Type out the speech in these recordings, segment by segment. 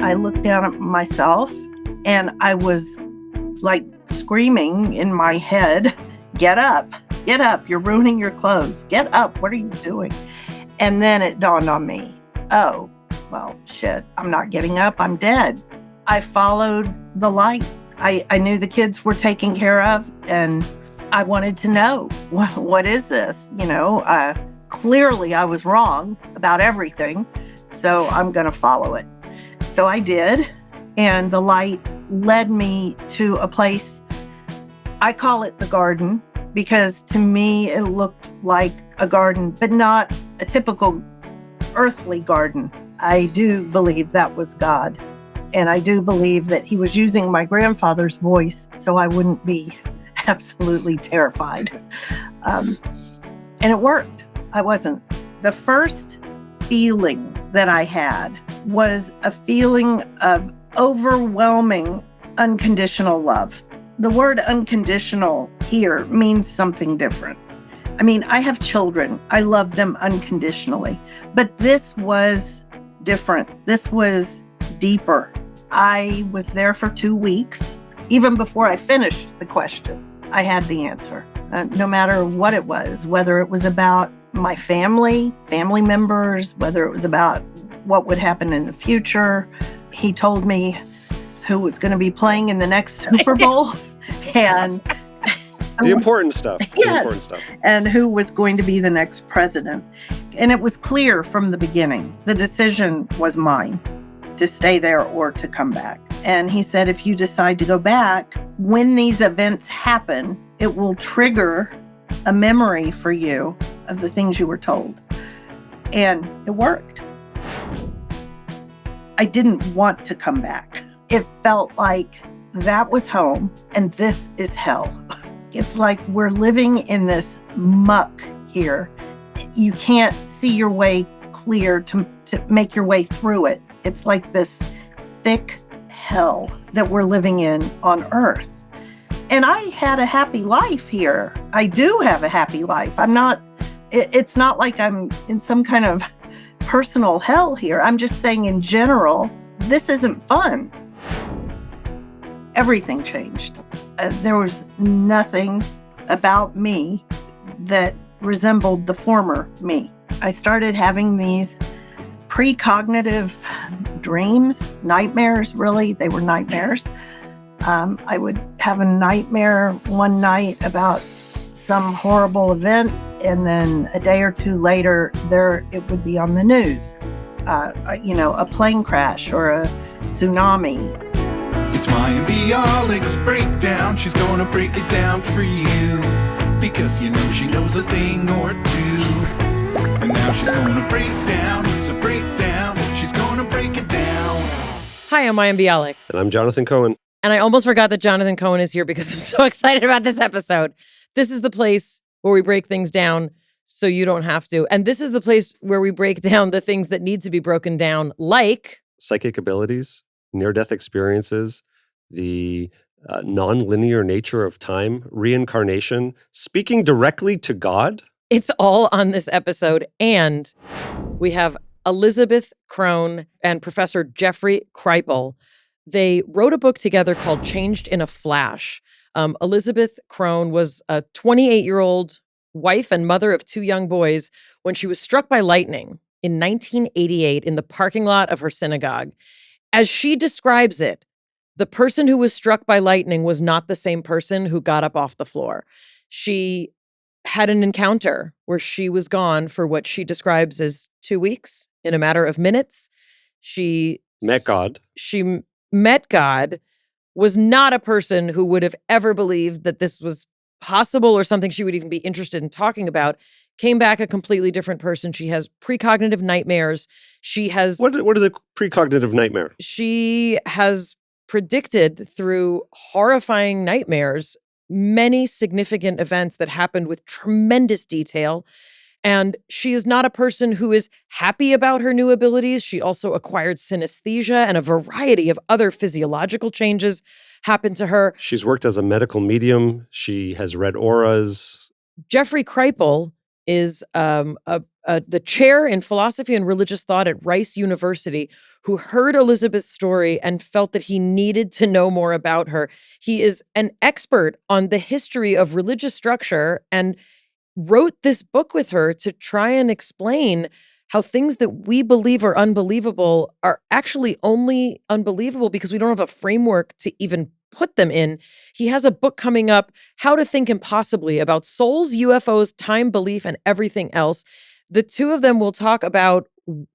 I looked down at myself and I was like screaming in my head, get up, you're ruining your clothes, get up, what are you doing? And then it dawned on me, oh, well, shit, I'm not getting up, I'm dead. I followed the light. I knew the kids were taken care of, and I wanted to know, what is this? Clearly I was wrong about everything, so I'm going to follow it. So I did, and the light led me to a place, I call it the garden, because to me it looked like a garden, but not a typical earthly garden. I do believe that was God, and I do believe that he was using my grandfather's voice so I wouldn't be absolutely terrified. And it worked. I wasn't. The first feeling that I had was a feeling of overwhelming unconditional love. The word unconditional here means something different. I mean, I have children. I love them unconditionally. But this was different. This was deeper. I was there for 2 weeks. Even before I finished the question, I had the answer. No matter what it was, whether it was about my family members, whether it was about what would happen in the future. He told me who was going to be playing in the next Super Bowl and the important stuff. Yes, the important stuff. And who was going to be the next president. And it was clear from the beginning. The decision was mine to stay there or to come back. And he said, if you decide to go back, when these events happen, it will trigger a memory for you of the things you were told. And it worked. I didn't want to come back. It felt like that was home and this is hell. It's like we're living in this muck here. You can't see your way clear to make your way through it. It's like this thick hell that we're living in on Earth. And I had a happy life here. I do have a happy life. It's not like I'm in some kind of personal hell here. I'm just saying in general, this isn't fun. Everything changed. There was nothing about me that resembled the former me. I started having these precognitive dreams, nightmares, really. They were nightmares. I would have a nightmare one night about some horrible event, and then a day or two later, it would be on the news. A plane crash or a tsunami. It's Mayim Bialik's breakdown. She's gonna break it down for you, because she knows a thing or two. And now she's gonna break down. It's a breakdown. She's gonna break it down. Hi, I'm Mayim Bialik. And I'm Jonathan Cohen. And I almost forgot that Jonathan Cohen is here because I'm so excited about this episode. This is the place where we break things down so you don't have to. And this is the place where we break down the things that need to be broken down, like psychic abilities, near-death experiences, the nonlinear nature of time, reincarnation, speaking directly to God. It's all on this episode. And we have Elizebeth Krohn and Professor Jeffrey Kripal. They wrote a book together called Changed in a Flash. Elizebeth Krohn was a 28-year-old wife and mother of 2 young boys when she was struck by lightning in 1988 in the parking lot of her synagogue. As she describes it, the person who was struck by lightning was not the same person who got up off the floor. She had an encounter where she was gone for what she describes as 2 weeks in a matter of minutes. She met God. She met God, was not a person who would have ever believed that this was possible or something she would even be interested in talking about, came back a completely different person. She has precognitive nightmares. She has... What is a precognitive nightmare? She has predicted through horrifying nightmares many significant events that happened with tremendous detail. And she is not a person who is happy about her new abilities. She also acquired synesthesia, and a variety of other physiological changes happened to her. She's worked as a medical medium. She has read auras. Jeffrey Kripal is the chair in philosophy and religious thought at Rice University, who heard Elizabeth's story and felt that he needed to know more about her. He is an expert on the history of religious structure and wrote this book with her to try and explain how things that we believe are unbelievable are actually only unbelievable because we don't have a framework to even put them in. He has a book coming up, How to Think Impossibly, about souls, UFOs, time, belief, and everything else. The two of them will talk about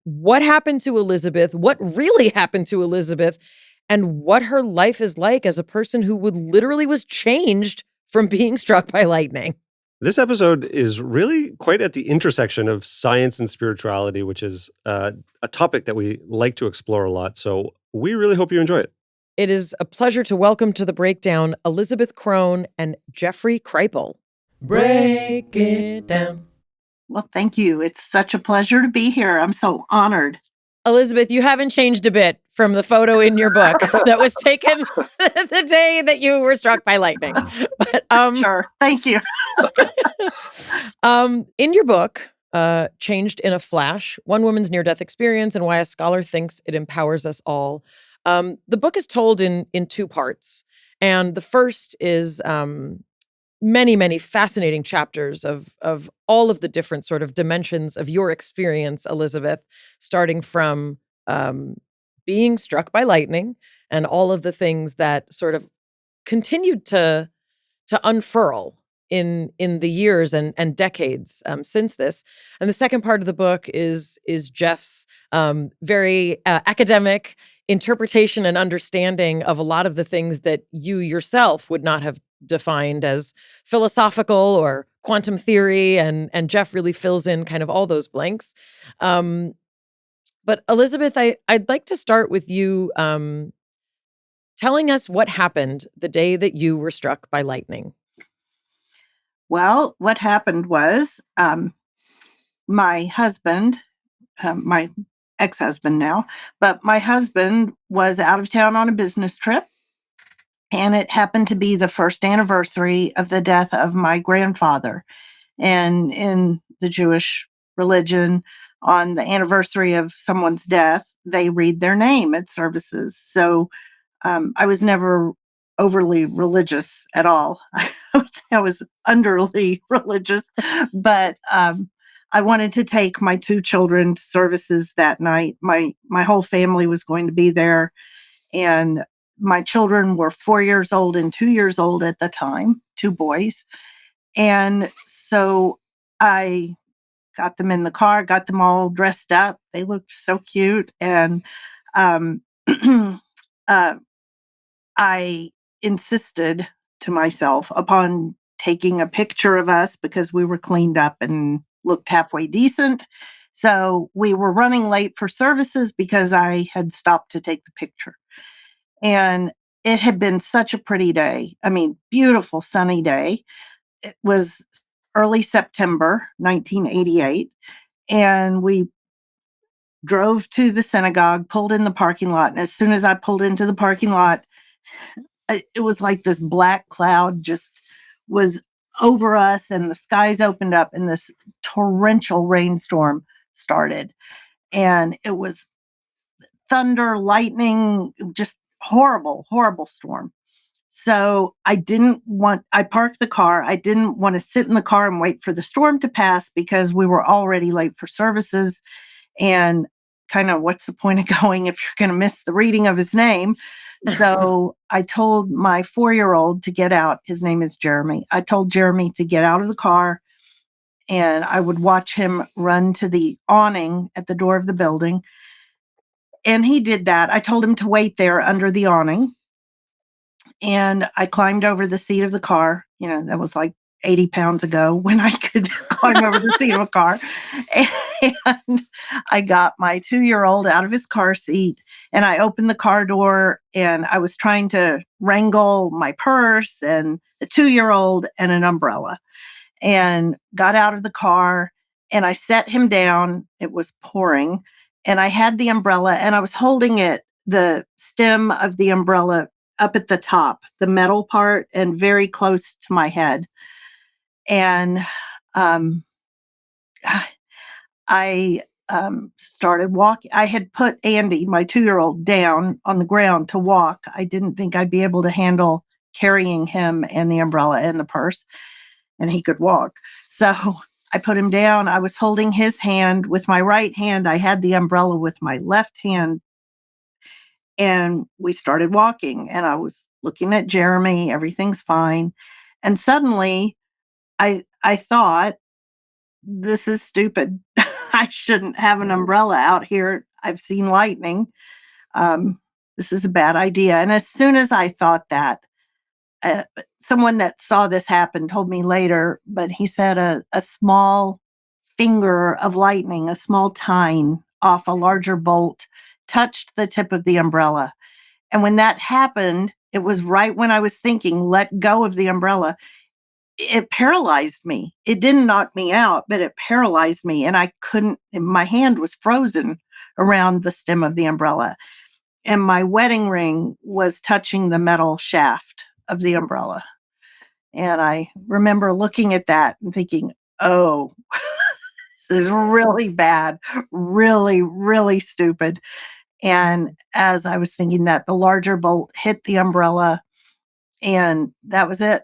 what happened to Elizabeth, what really happened to Elizabeth, and what her life is like as a person who literally was changed from being struck by lightning. This episode is really quite at the intersection of science and spirituality, which is a topic that we like to explore a lot. So we really hope you enjoy it. It is a pleasure to welcome to the breakdown Elizebeth Krohn and Jeffrey Kripal. Break it down. Well, thank you. It's such a pleasure to be here. I'm so honored. Elizabeth, you haven't changed a bit from the photo in your book that was taken the day that you were struck by lightning. But, Sure. Thank you. In your book, Changed in a Flash, One Woman's Near-Death Experience and Why a Scholar Thinks It Empowers Us All, the book is told in two parts. And the first is many, many fascinating chapters of all of the different sort of dimensions of your experience, Elizabeth, starting from being struck by lightning and all of the things that sort of continued to unfurl in the years and decades since this. And the second part of the book is Jeff's very academic interpretation and understanding of a lot of the things that you yourself would not have defined as philosophical or quantum theory, and Jeff really fills in kind of all those blanks. But Elizabeth, I'd like to start with you telling us what happened the day that you were struck by lightning. Well, what happened was my husband, my ex-husband now, but my husband was out of town on a business trip. And it happened to be the first anniversary of the death of my grandfather. And in the Jewish religion, on the anniversary of someone's death, they read their name at services. So I was never overly religious at all. I was underly religious, but I wanted to take my two children to services that night. My whole family was going to be there, and my children were 4 years old and 2 years old at the time, two boys. And so I got them in the car, got them all dressed up. They looked so cute. And I insisted to myself upon taking a picture of us because we were cleaned up and looked halfway decent. So we were running late for services because I had stopped to take the picture. And it had been such a pretty day. I mean, beautiful sunny day. It was early September 1988. And we drove to the synagogue, pulled in the parking lot. And as soon as I pulled into the parking lot, it was like this black cloud just was over us, and the skies opened up and this torrential rainstorm started. And it was thunder, lightning, just horrible, horrible storm. So I parked the car. I didn't want to sit in the car and wait for the storm to pass because we were already late for services. And kind of, what's the point of going if you're going to miss the reading of his name? So I told my 4-year-old to get out. His name is Jeremy. I told Jeremy to get out of the car, and I would watch him run to the awning at the door of the building. And he did that. I told him to wait there under the awning. And I climbed over the seat of the car. You know, that was like 80 pounds ago when I could climb over the seat of a car. And I got my 2-year-old out of his car seat, and I opened the car door, and I was trying to wrangle my purse and the 2-year-old and an umbrella, and got out of the car, and I set him down. It was pouring, and I had the umbrella, and I was holding it, the stem of the umbrella, up at the top, the metal part, and very close to my head. And I started walking. I had put Andy, my 2-year-old, down on the ground to walk. I didn't think I'd be able to handle carrying him and the umbrella and the purse, and he could walk. So I put him down. I was holding his hand with my right hand. I had the umbrella with my left hand, and we started walking. And I was looking at Jeremy. Everything's fine. And suddenly I thought, this is stupid. I shouldn't have an umbrella out here. I've seen lightning. This is a bad idea. And as soon as I thought that, someone that saw this happen told me later, but he said a small finger of lightning, a small tine off a larger bolt, touched the tip of the umbrella. And when that happened, it was right when I was thinking, let go of the umbrella. It paralyzed me. It didn't knock me out, but it paralyzed me. And I couldn't, my hand was frozen around the stem of the umbrella. And my wedding ring was touching the metal shaft of the umbrella. And I remember looking at that and thinking, oh, this is really bad, really, really stupid. And as I was thinking that, the larger bolt hit the umbrella, and that was it.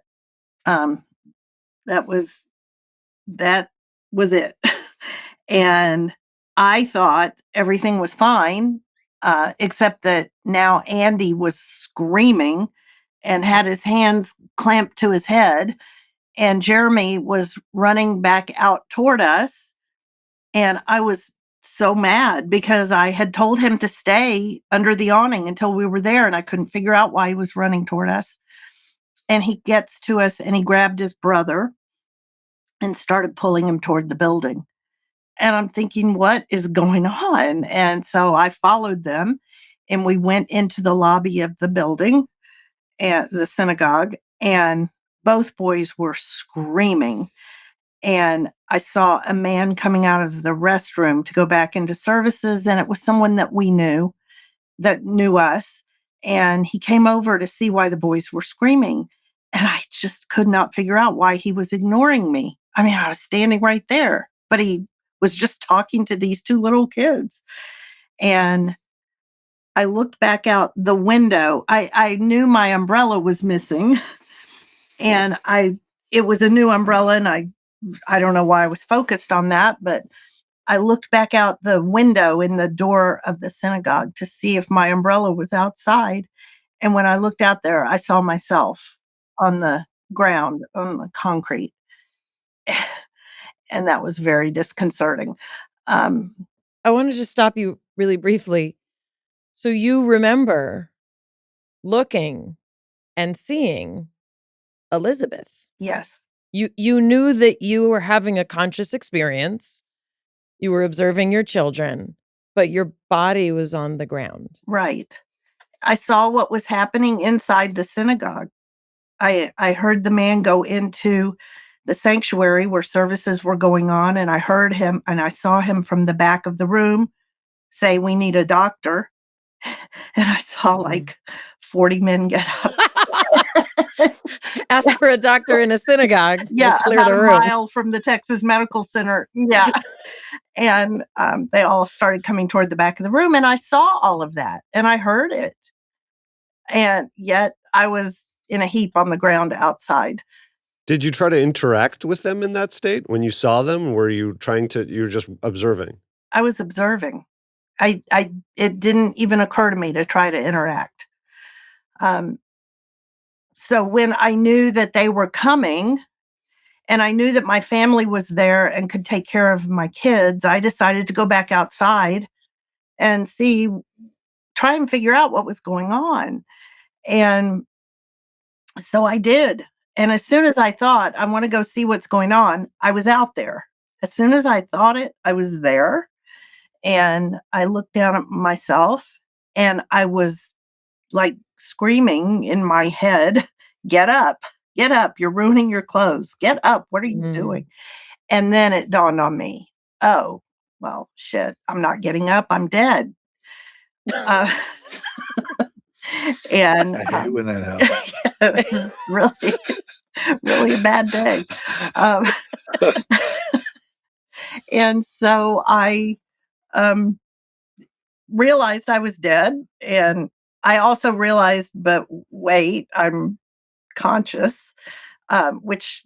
That was it. And I thought everything was fine, except that now Andy was screaming and had his hands clamped to his head. And Jeremy was running back out toward us. And I was so mad because I had told him to stay under the awning until we were there. And I couldn't figure out why he was running toward us. And he gets to us and he grabbed his brother and started pulling him toward the building. And I'm thinking, what is going on? And so I followed them and we went into the lobby of the building at the synagogue, and both boys were screaming. And I saw a man coming out of the restroom to go back into services, and it was someone that we knew, that knew us. And he came over to see why the boys were screaming. And I just could not figure out why he was ignoring me. I mean, I was standing right there, but he was just talking to these 2 little kids. And I looked back out the window. I knew my umbrella was missing, and it was a new umbrella, and I don't know why I was focused on that, but I looked back out the window in the door of the synagogue to see if my umbrella was outside. And when I looked out there, I saw myself on the ground, on the concrete. And that was very disconcerting. I wanted to stop you really briefly. So you remember looking and seeing Elizabeth. Yes. You knew that you were having a conscious experience. You were observing your children, but your body was on the ground. Right. I saw what was happening inside the synagogue. I heard the man go into the sanctuary where services were going on, and I heard him and I saw him from the back of the room say, "We need a doctor." And I saw like 40 men get up. Ask for a doctor in a synagogue. Yeah, clear about the a room. mile from the Texas Medical Center. Yeah. And they all started coming toward the back of the room, and I saw all of that, and I heard it. And yet I was in a heap on the ground outside. Did you try to interact with them in that state when you saw them? Were you you were just observing? I was observing. It didn't even occur to me to try to interact. So when I knew that they were coming, and I knew that my family was there and could take care of my kids, I decided to go back outside and try and figure out what was going on. And so I did. And as soon as I thought, I want to go see what's going on, I was out there. As soon as I thought it, I was there. And I looked down at myself, and I was like screaming in my head, get up, you're ruining your clothes, get up, what are you doing? And then it dawned on me, oh, well, shit, I'm not getting up, I'm dead. And I hate when that happens. it was really, really a bad day. And so I realized I was dead. And I also realized, but wait, I'm conscious, which,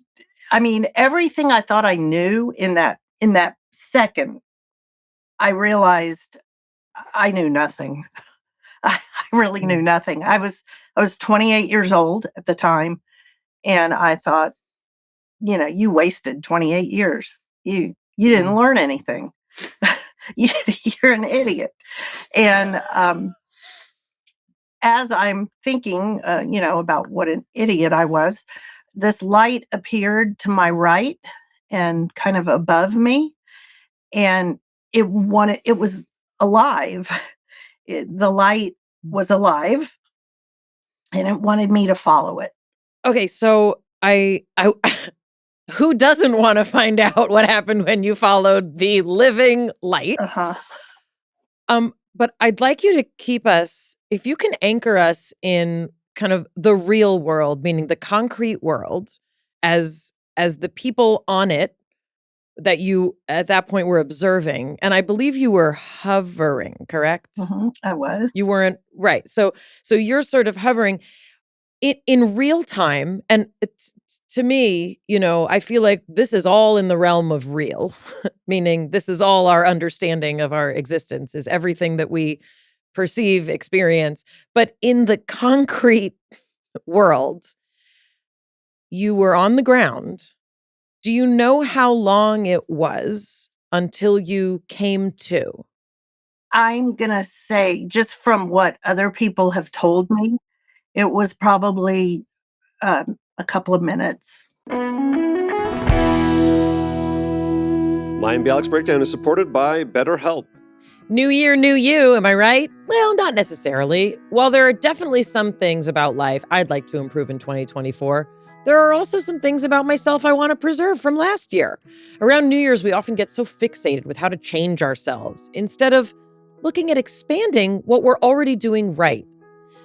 I mean, everything I thought I knew in that second, I realized I knew nothing. I really knew nothing. I was 28 years old at the time, and I thought, you wasted 28 years. You didn't learn anything. You're an idiot. And as I'm thinking, about what an idiot I was, this light appeared to my right and kind of above me, and it was alive. The light was alive, and it wanted me to follow it. Okay, so I who doesn't want to find out what happened when you followed the living light? Uh-huh. But I'd like you to keep us, if you can anchor us in kind of the real world, meaning the concrete world, as the people on it that you at that point were observing. And I believe you were hovering, correct? I was. You weren't right. So you're sort of hovering in real time. And it's, to me, I feel like this is all in the realm of real, meaning this is all our understanding of our existence, is everything that we perceive, experience. But in the concrete world, you were on the ground. Do you know how long it was until you came to? I'm going to say, just from what other people have told me, it was probably a couple of minutes. Mayim Bialik's Breakdown is supported by BetterHelp. New year, new you, am I right? Well, not necessarily. While there are definitely some things about life I'd like to improve in 2024, there are also some things about myself I want to preserve from last year. Around New Year's, we often get so fixated with how to change ourselves instead of looking at expanding what we're already doing right.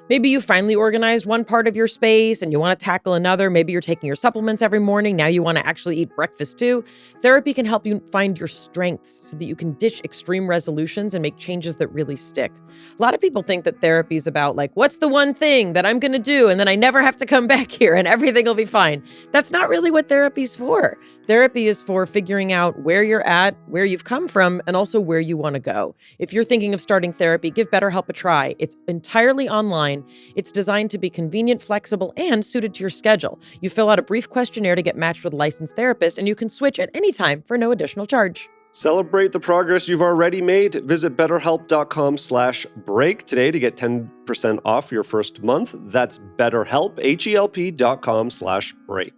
Maybe you finally organized one part of your space and you want to tackle another. Maybe you're taking your supplements every morning. Now you want to actually eat breakfast too. Therapy can help you find your strengths so that you can ditch extreme resolutions and make changes that really stick. A lot of people think that therapy is about what's the one thing that I'm going to do and then I never have to come back here and everything will be fine. That's not really what therapy's for. Therapy is for figuring out where you're at, where you've come from, and also where you want to go. If you're thinking of starting therapy, give BetterHelp a try. It's entirely online. It's designed to be convenient, flexible, and suited to your schedule. You fill out a brief questionnaire to get matched with a licensed therapist, and you can switch at any time for no additional charge. Celebrate the progress you've already made. Visit betterhelp.com/break today to get 10% off your first month. That's BetterHelp, HELP.com/break.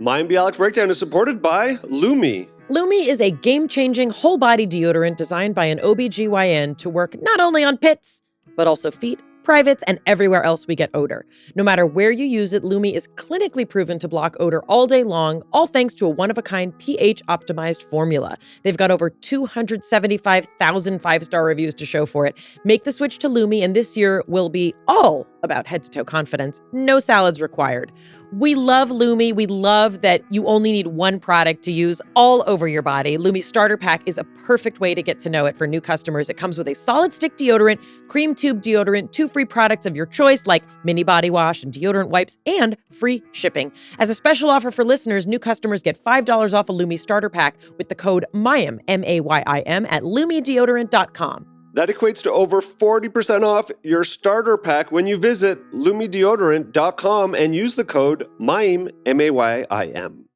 Mayim Bialik's Breakdown is supported by Lumi. Lumi is a game-changing whole-body deodorant designed by an OBGYN to work not only on pits, but also feet, privates, and everywhere else we get odor. No matter where you use it, Lumi is clinically proven to block odor all day long, all thanks to a one-of-a-kind pH-optimized formula. They've got over 275,000 five-star reviews to show for it. Make the switch to Lumi, and this year will be all about head-to-toe confidence. No salads required. We love Lumi. We love that you only need one product to use all over your body. Lumi Starter Pack is a perfect way to get to know it for new customers. It comes with a solid stick deodorant, cream tube deodorant, 2 free products of your choice like mini body wash and deodorant wipes, and free shipping. As a special offer for listeners, new customers get $5 off a Lumi Starter Pack with the code MAYIM, M-A-Y-I-M, at lumideodorant.com. That equates to over 40% off your starter pack when you visit lumideodorant.com and use the code MAYIM, M-A-Y-I-M.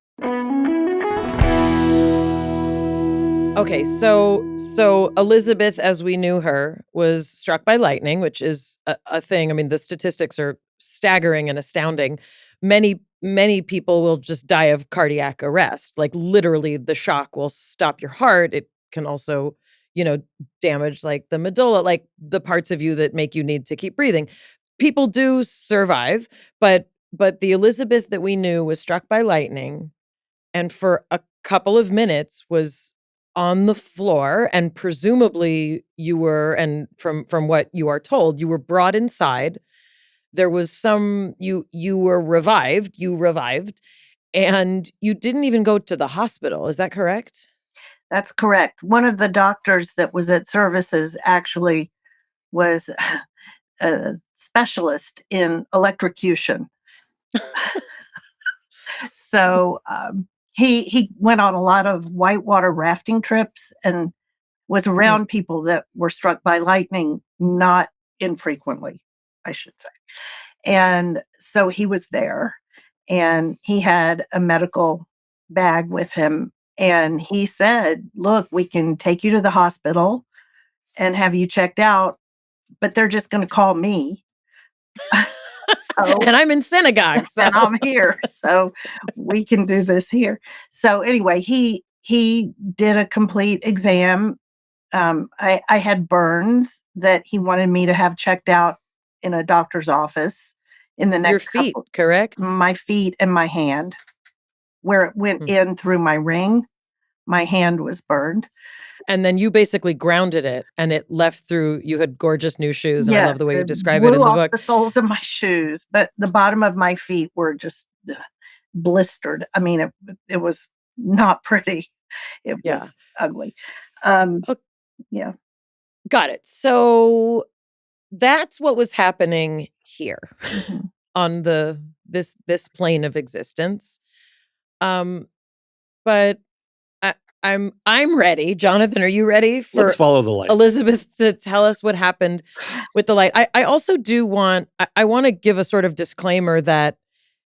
Okay, so Elizabeth, as we knew her, was struck by lightning, which is a thing. I mean, the statistics are staggering and astounding. Many people will just die of cardiac arrest. Literally, the shock will stop your heart. It can also damage the medulla, the parts of you that make you need to keep breathing. People do survive, but the Elizabeth that we knew was struck by lightning and for a couple of minutes was on the floor, and presumably you were, and from what you are told, you were brought inside. There was you revived, And you didn't even go to the hospital. Is that correct? That's correct. One of the doctors that was at services actually was a specialist in electrocution. So he went on a lot of whitewater rafting trips and was around people that were struck by lightning not infrequently, I should say. And so he was there, and he had a medical bag with him. And he said, look, we can take you to the hospital and have you checked out, but they're just going to call me. So, And I'm in synagogue. So. and I'm here, so we can do this here. So anyway, he did a complete exam. I had burns that he wanted me to have checked out in a doctor's office in the next Your feet, couple. correct? My feet and my hand, where it went in through my ring, my hand was burned. And then you basically grounded it, and it left through. You had gorgeous new shoes, and I love the way you describe it in blew the off book. the soles of my shoes, but the bottom of my feet were just blistered. I mean, it was not pretty. It was ugly. Yeah. Got it. So that's what was happening here on this plane of existence. But I'm ready. Jonathan, are you ready for Let's follow the light. Elizabeth to tell us what happened with the light? I also do want to give a sort of disclaimer that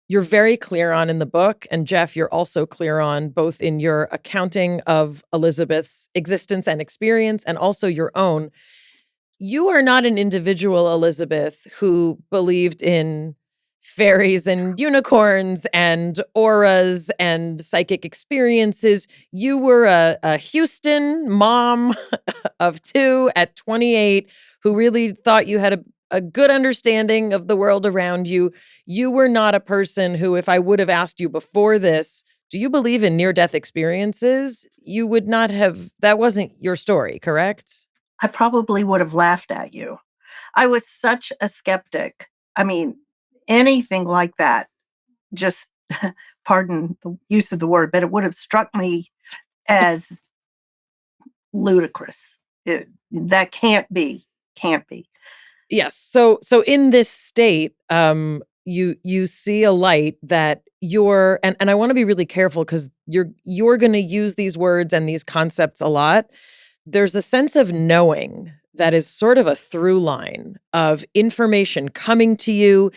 you're very clear on in the book, and Jeff, you're also clear on both in your accounting of Elizabeth's existence and experience, and also your own. You are not an individual, Elizabeth, who believed in fairies and unicorns and auras and psychic experiences. You were a Houston mom of 2 at 28 who really thought you had a good understanding of the world around you. You were not a person who, if I would have asked you before this, do you believe in near-death experiences? You would not have, that wasn't your story, correct? I probably would have laughed at you. I was such a skeptic. I mean, anything like that, just pardon the use of the word, but it would have struck me as ludicrous. That can't be. Yes. So in this state, you see a light that you're, and I want to be really careful because you're going to use these words and these concepts a lot. There's a sense of knowing that is sort of a through line of information coming to you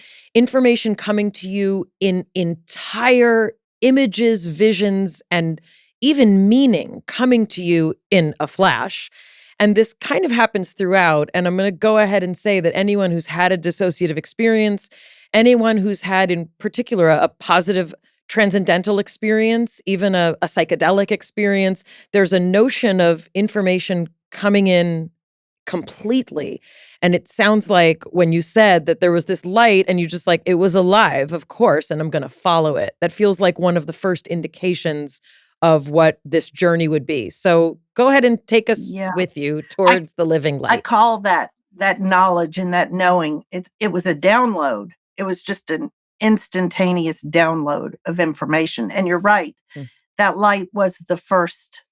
in entire images, visions, and even meaning coming to you in a flash. And this kind of happens throughout. And I'm going to go ahead and say that anyone who's had a dissociative experience, anyone who's had in particular a positive transcendental experience, even a psychedelic experience, there's a notion of information coming in completely. And it sounds like when you said that there was this light and you just like, it was alive, of course, and I'm going to follow it. That feels like one of the first indications of what this journey would be. So go ahead and take us with you towards the living light. I call that knowledge and that knowing, it was a download. It was just an instantaneous download of information. And you're right. That light was the first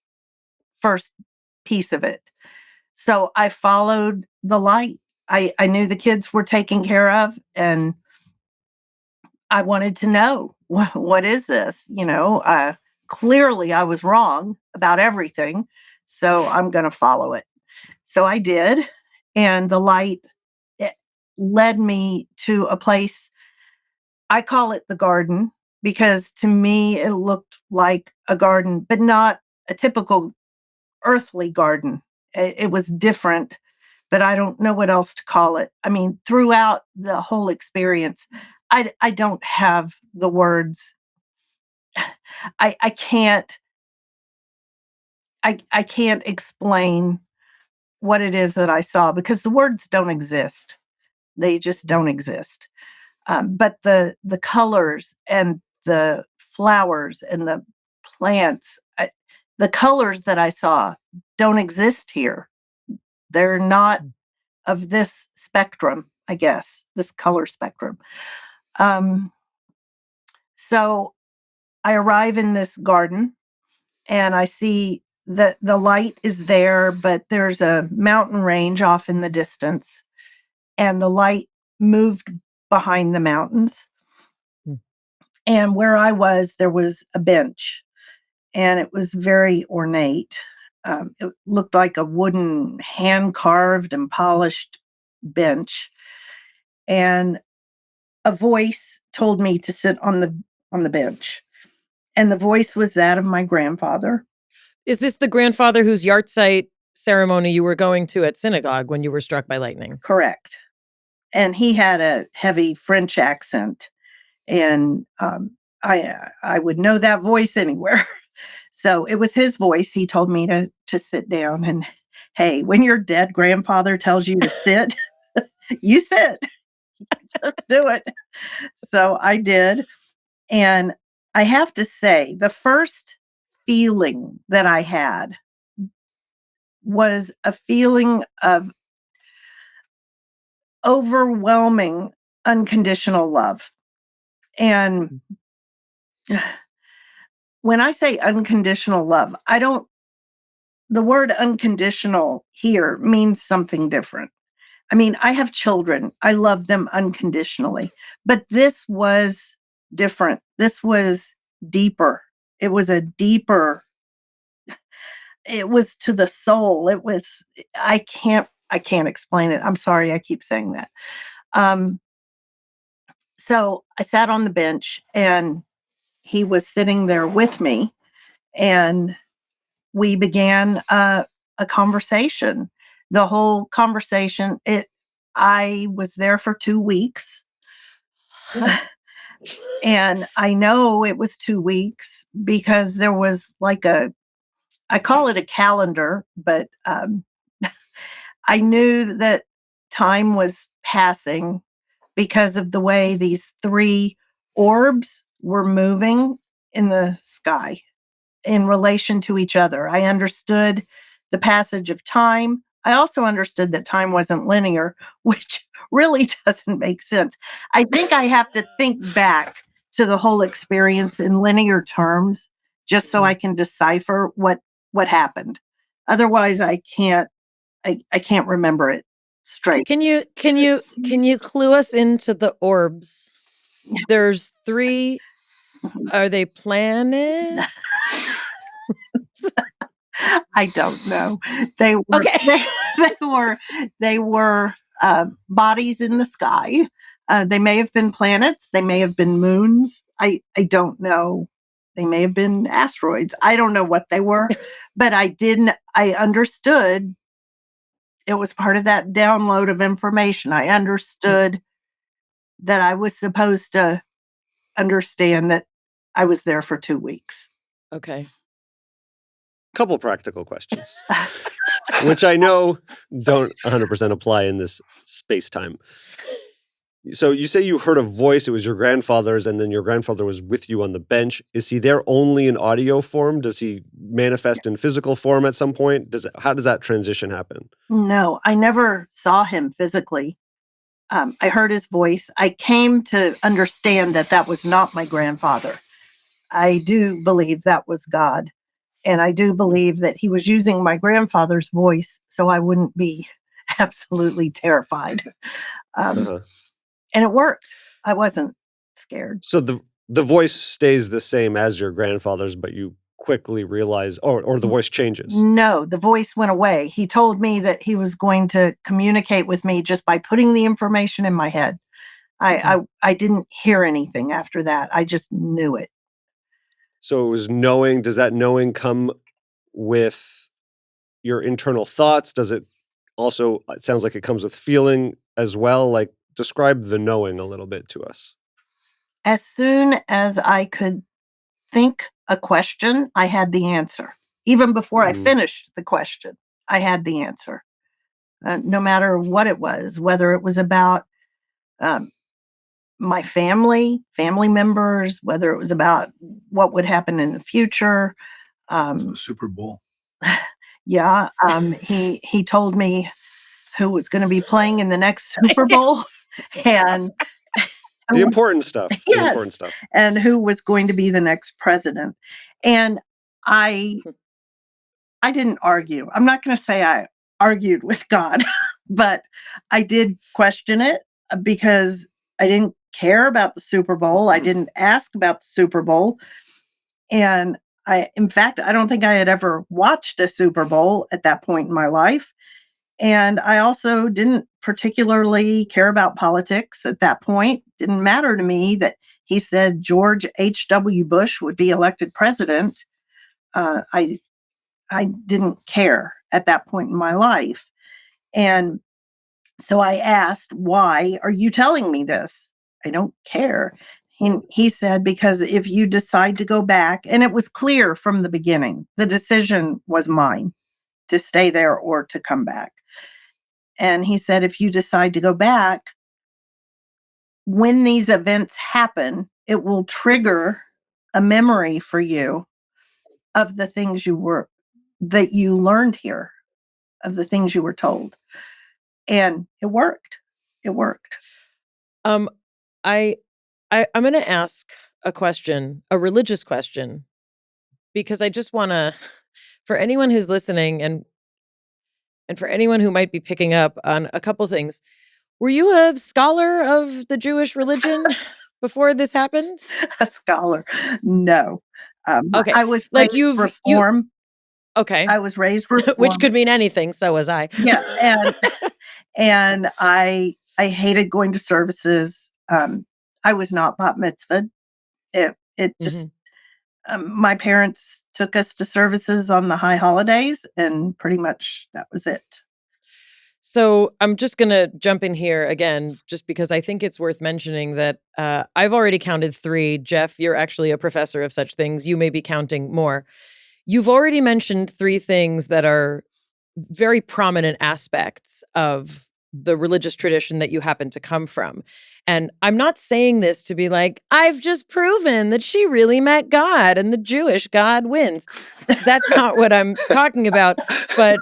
piece of it. So I followed the light. I knew the kids were taken care of, and I wanted to know what is this? Clearly I was wrong about everything. So I'm going to follow it. So I did. And the light led me to a place. I call it the garden because to me it looked like a garden, but not a typical earthly garden. It was different, but I don't know what else to call it. I mean, throughout the whole experience, I don't have the words. I can't explain what it is that I saw because the words don't exist. They just don't exist. But the colors and the flowers and the plants, the colors that I saw don't exist here. They're not of this spectrum, I guess, this color spectrum. So I arrive in this garden and I see that the light is there, but there's a mountain range off in the distance, and the light moved behind the mountains. Hmm. And where I was, there was a bench, and it was very ornate. It looked like a wooden, hand-carved and polished bench. And a voice told me to sit on the bench. And the voice was that of my grandfather. Is this the grandfather whose yahrzeit ceremony you were going to at synagogue when you were struck by lightning? Correct. And he had a heavy French accent. And I would know that voice anywhere. So it was his voice. He told me to sit down. And hey, when your dead grandfather tells you to sit, you sit. Just do it. So I did. And I have to say, the first feeling that I had was a feeling of overwhelming unconditional love. And when I say unconditional love, the word unconditional here means something different. I mean, I have children. I love them unconditionally, but this was different. This was deeper. It was it was to the soul. I can't explain it. I'm sorry. I keep saying that. So I sat on the bench and he was sitting there with me, and we began a conversation. The whole conversation, I was there for 2 weeks. And I know it was 2 weeks because there was like I call it a calendar, but I knew that time was passing because of the way these 3 orbs were moving in the sky in relation to each other. I understood the passage of time. I also understood that time wasn't linear, which really doesn't make sense. I think I have to think back to the whole experience in linear terms just so I can decipher what happened. Otherwise, I can't remember it straight. Can you clue us into the orbs? There's 3. Are they planets? I don't know. They were Okay. they were bodies in the sky. They may have been planets. They may have been moons. I don't know. They may have been asteroids. I don't know what they were, but I understood. It was part of that download of information. I understood that I was supposed to understand that I was there for 2 weeks. Okay. Couple practical questions, which I know don't 100% apply in this space-time. So you say you heard a voice, it was your grandfather's, and then your grandfather was with you on the bench. Is he there only in audio form? Does he manifest in physical form at some point? How does that transition happen? No, I never saw him physically. I heard his voice. I came to understand that was not my grandfather. I do believe that was God. And I do believe that he was using my grandfather's voice so I wouldn't be absolutely terrified. And it worked. I wasn't scared. So the voice stays the same as your grandfather's, but you quickly realize, or the voice changes? No, the voice went away. He told me that he was going to communicate with me just by putting the information in my head. I didn't hear anything after that. I just knew it. So it was knowing. Does that knowing come with your internal thoughts? Does it also, it sounds like it comes with feeling as well? Like, describe the knowing a little bit to us. As soon as I could think a question, I had the answer. Even before I finished the question, I had the answer. No matter what it was, whether it was about my family members, whether it was about what would happen in the future. Super Bowl. Yeah. He told me who was going to be playing in the next Super Bowl. And The important stuff. The Yes. important stuff. and who was going to be the next president. And I didn't argue. I'm not going to say I argued with God, but I did question it because I didn't care about the Super Bowl. I didn't ask about the Super Bowl. And in fact, I don't think I had ever watched a Super Bowl at that point in my life. And I also didn't particularly care about politics at that point. Didn't matter to me that he said George H.W. Bush would be elected president. I didn't care at that point in my life. And so I asked, why are you telling me this? I don't care. He said, because if you decide to go back, and it was clear from the beginning, the decision was mine to stay there or to come back. And he said, if you decide to go back, when these events happen, it will trigger a memory for you of the things that you learned here, of the things you were told. And it worked. It worked. I'm going to ask a question, a religious question, because I just want to, for anyone who's listening and for anyone who might be picking up on a couple things, were you a scholar of the Jewish religion before this happened? A scholar? No. Okay. I was Like raised Reform. Okay. I was raised Reform. Which could mean anything. So was I. Yeah. And I hated going to services. I was not bat mitzvahed. It just, my parents took us to services on the high holidays, and pretty much that was it. So I'm just going to jump in here again, just because I think it's worth mentioning that I've already counted 3. Jeff, you're actually a professor of such things. You may be counting more. You've already mentioned 3 things that are very prominent aspects of the religious tradition that you happen to come from. And I'm not saying this to be like, I've just proven that she really met God and the Jewish God wins. That's not what I'm talking about. But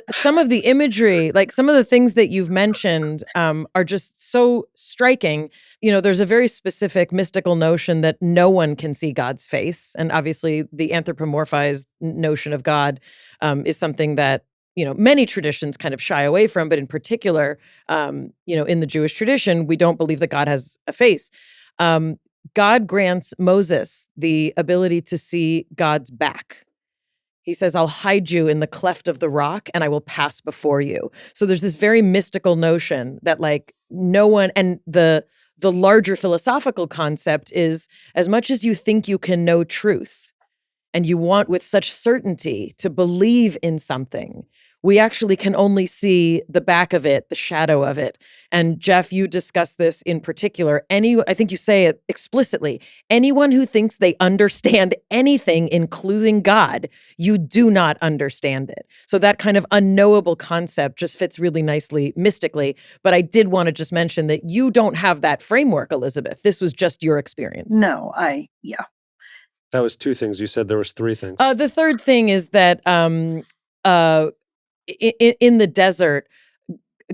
some of the imagery, like some of the things that you've mentioned are just so striking. You know, there's a very specific mystical notion that no one can see God's face. And obviously the anthropomorphized notion of God is something that, you know, many traditions kind of shy away from, but in particular, you know, in the Jewish tradition, we don't believe that God has a face. God grants Moses the ability to see God's back. He says, I'll hide you in the cleft of the rock and I will pass before you. So there's this very mystical notion that like no one, and the larger philosophical concept is as much as you think you can know truth and you want with such certainty to believe in something, we actually can only see the back of it, the shadow of it. And Jeff, you discuss this in particular. I think you say it explicitly. Anyone who thinks they understand anything, including God, you do not understand it. So that kind of unknowable concept just fits really nicely mystically. But I did want to just mention that you don't have that framework, Elizabeth. This was just your experience. No, That was 2 things. You said there was 3 things. The third thing is that in the desert,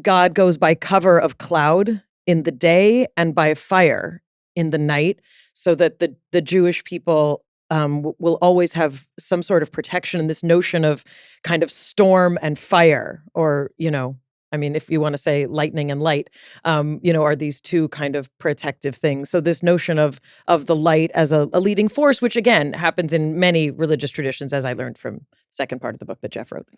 God goes by cover of cloud in the day and by fire in the night, so that the Jewish people will always have some sort of protection. And this notion of kind of storm and fire, or, you know, I mean, if you want to say lightning and light, you know, are these 2 kind of protective things. So this notion of the light as a leading force, which again happens in many religious traditions, as I learned from the second part of the book that Jeff wrote.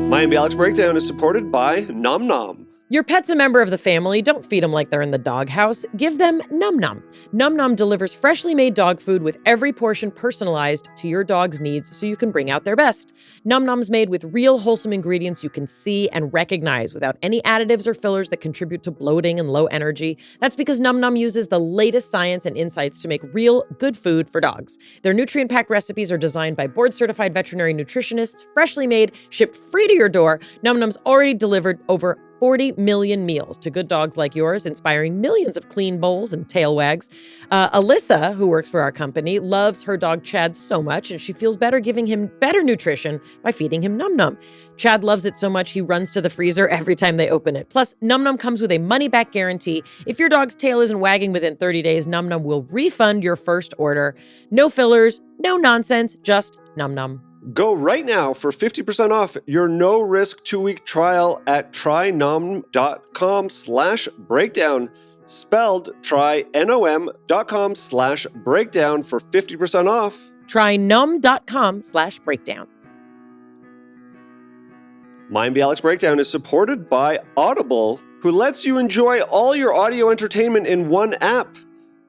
Mayim Bialik's Breakdown is supported by Nom Nom. Your pet's a member of the family. Don't feed them like they're in the doghouse. Give them Num Num. Num Num delivers freshly made dog food with every portion personalized to your dog's needs so you can bring out their best. Num Num's made with real wholesome ingredients you can see and recognize without any additives or fillers that contribute to bloating and low energy. That's because Num Num uses the latest science and insights to make real good food for dogs. Their nutrient-packed recipes are designed by board-certified veterinary nutritionists, freshly made, shipped free to your door. Num Num's already delivered over 40 million meals to good dogs like yours, inspiring millions of clean bowls and tail wags. Alyssa, who works for our company, loves her dog Chad so much, and she feels better giving him better nutrition by feeding him Num Num. Chad loves it so much he runs to the freezer every time they open it. Plus, Num Num comes with a money-back guarantee. If your dog's tail isn't wagging within 30 days, Num Num will refund your first order. No fillers, no nonsense, just Num Num. Go right now for 50% off your no-risk 2-week trial at trynom.com/breakdown. Spelled trynom.com/breakdown for 50% off. Trynum.com/breakdown. Mayim Bialik's Breakdown is supported by Audible, who lets you enjoy all your audio entertainment in one app.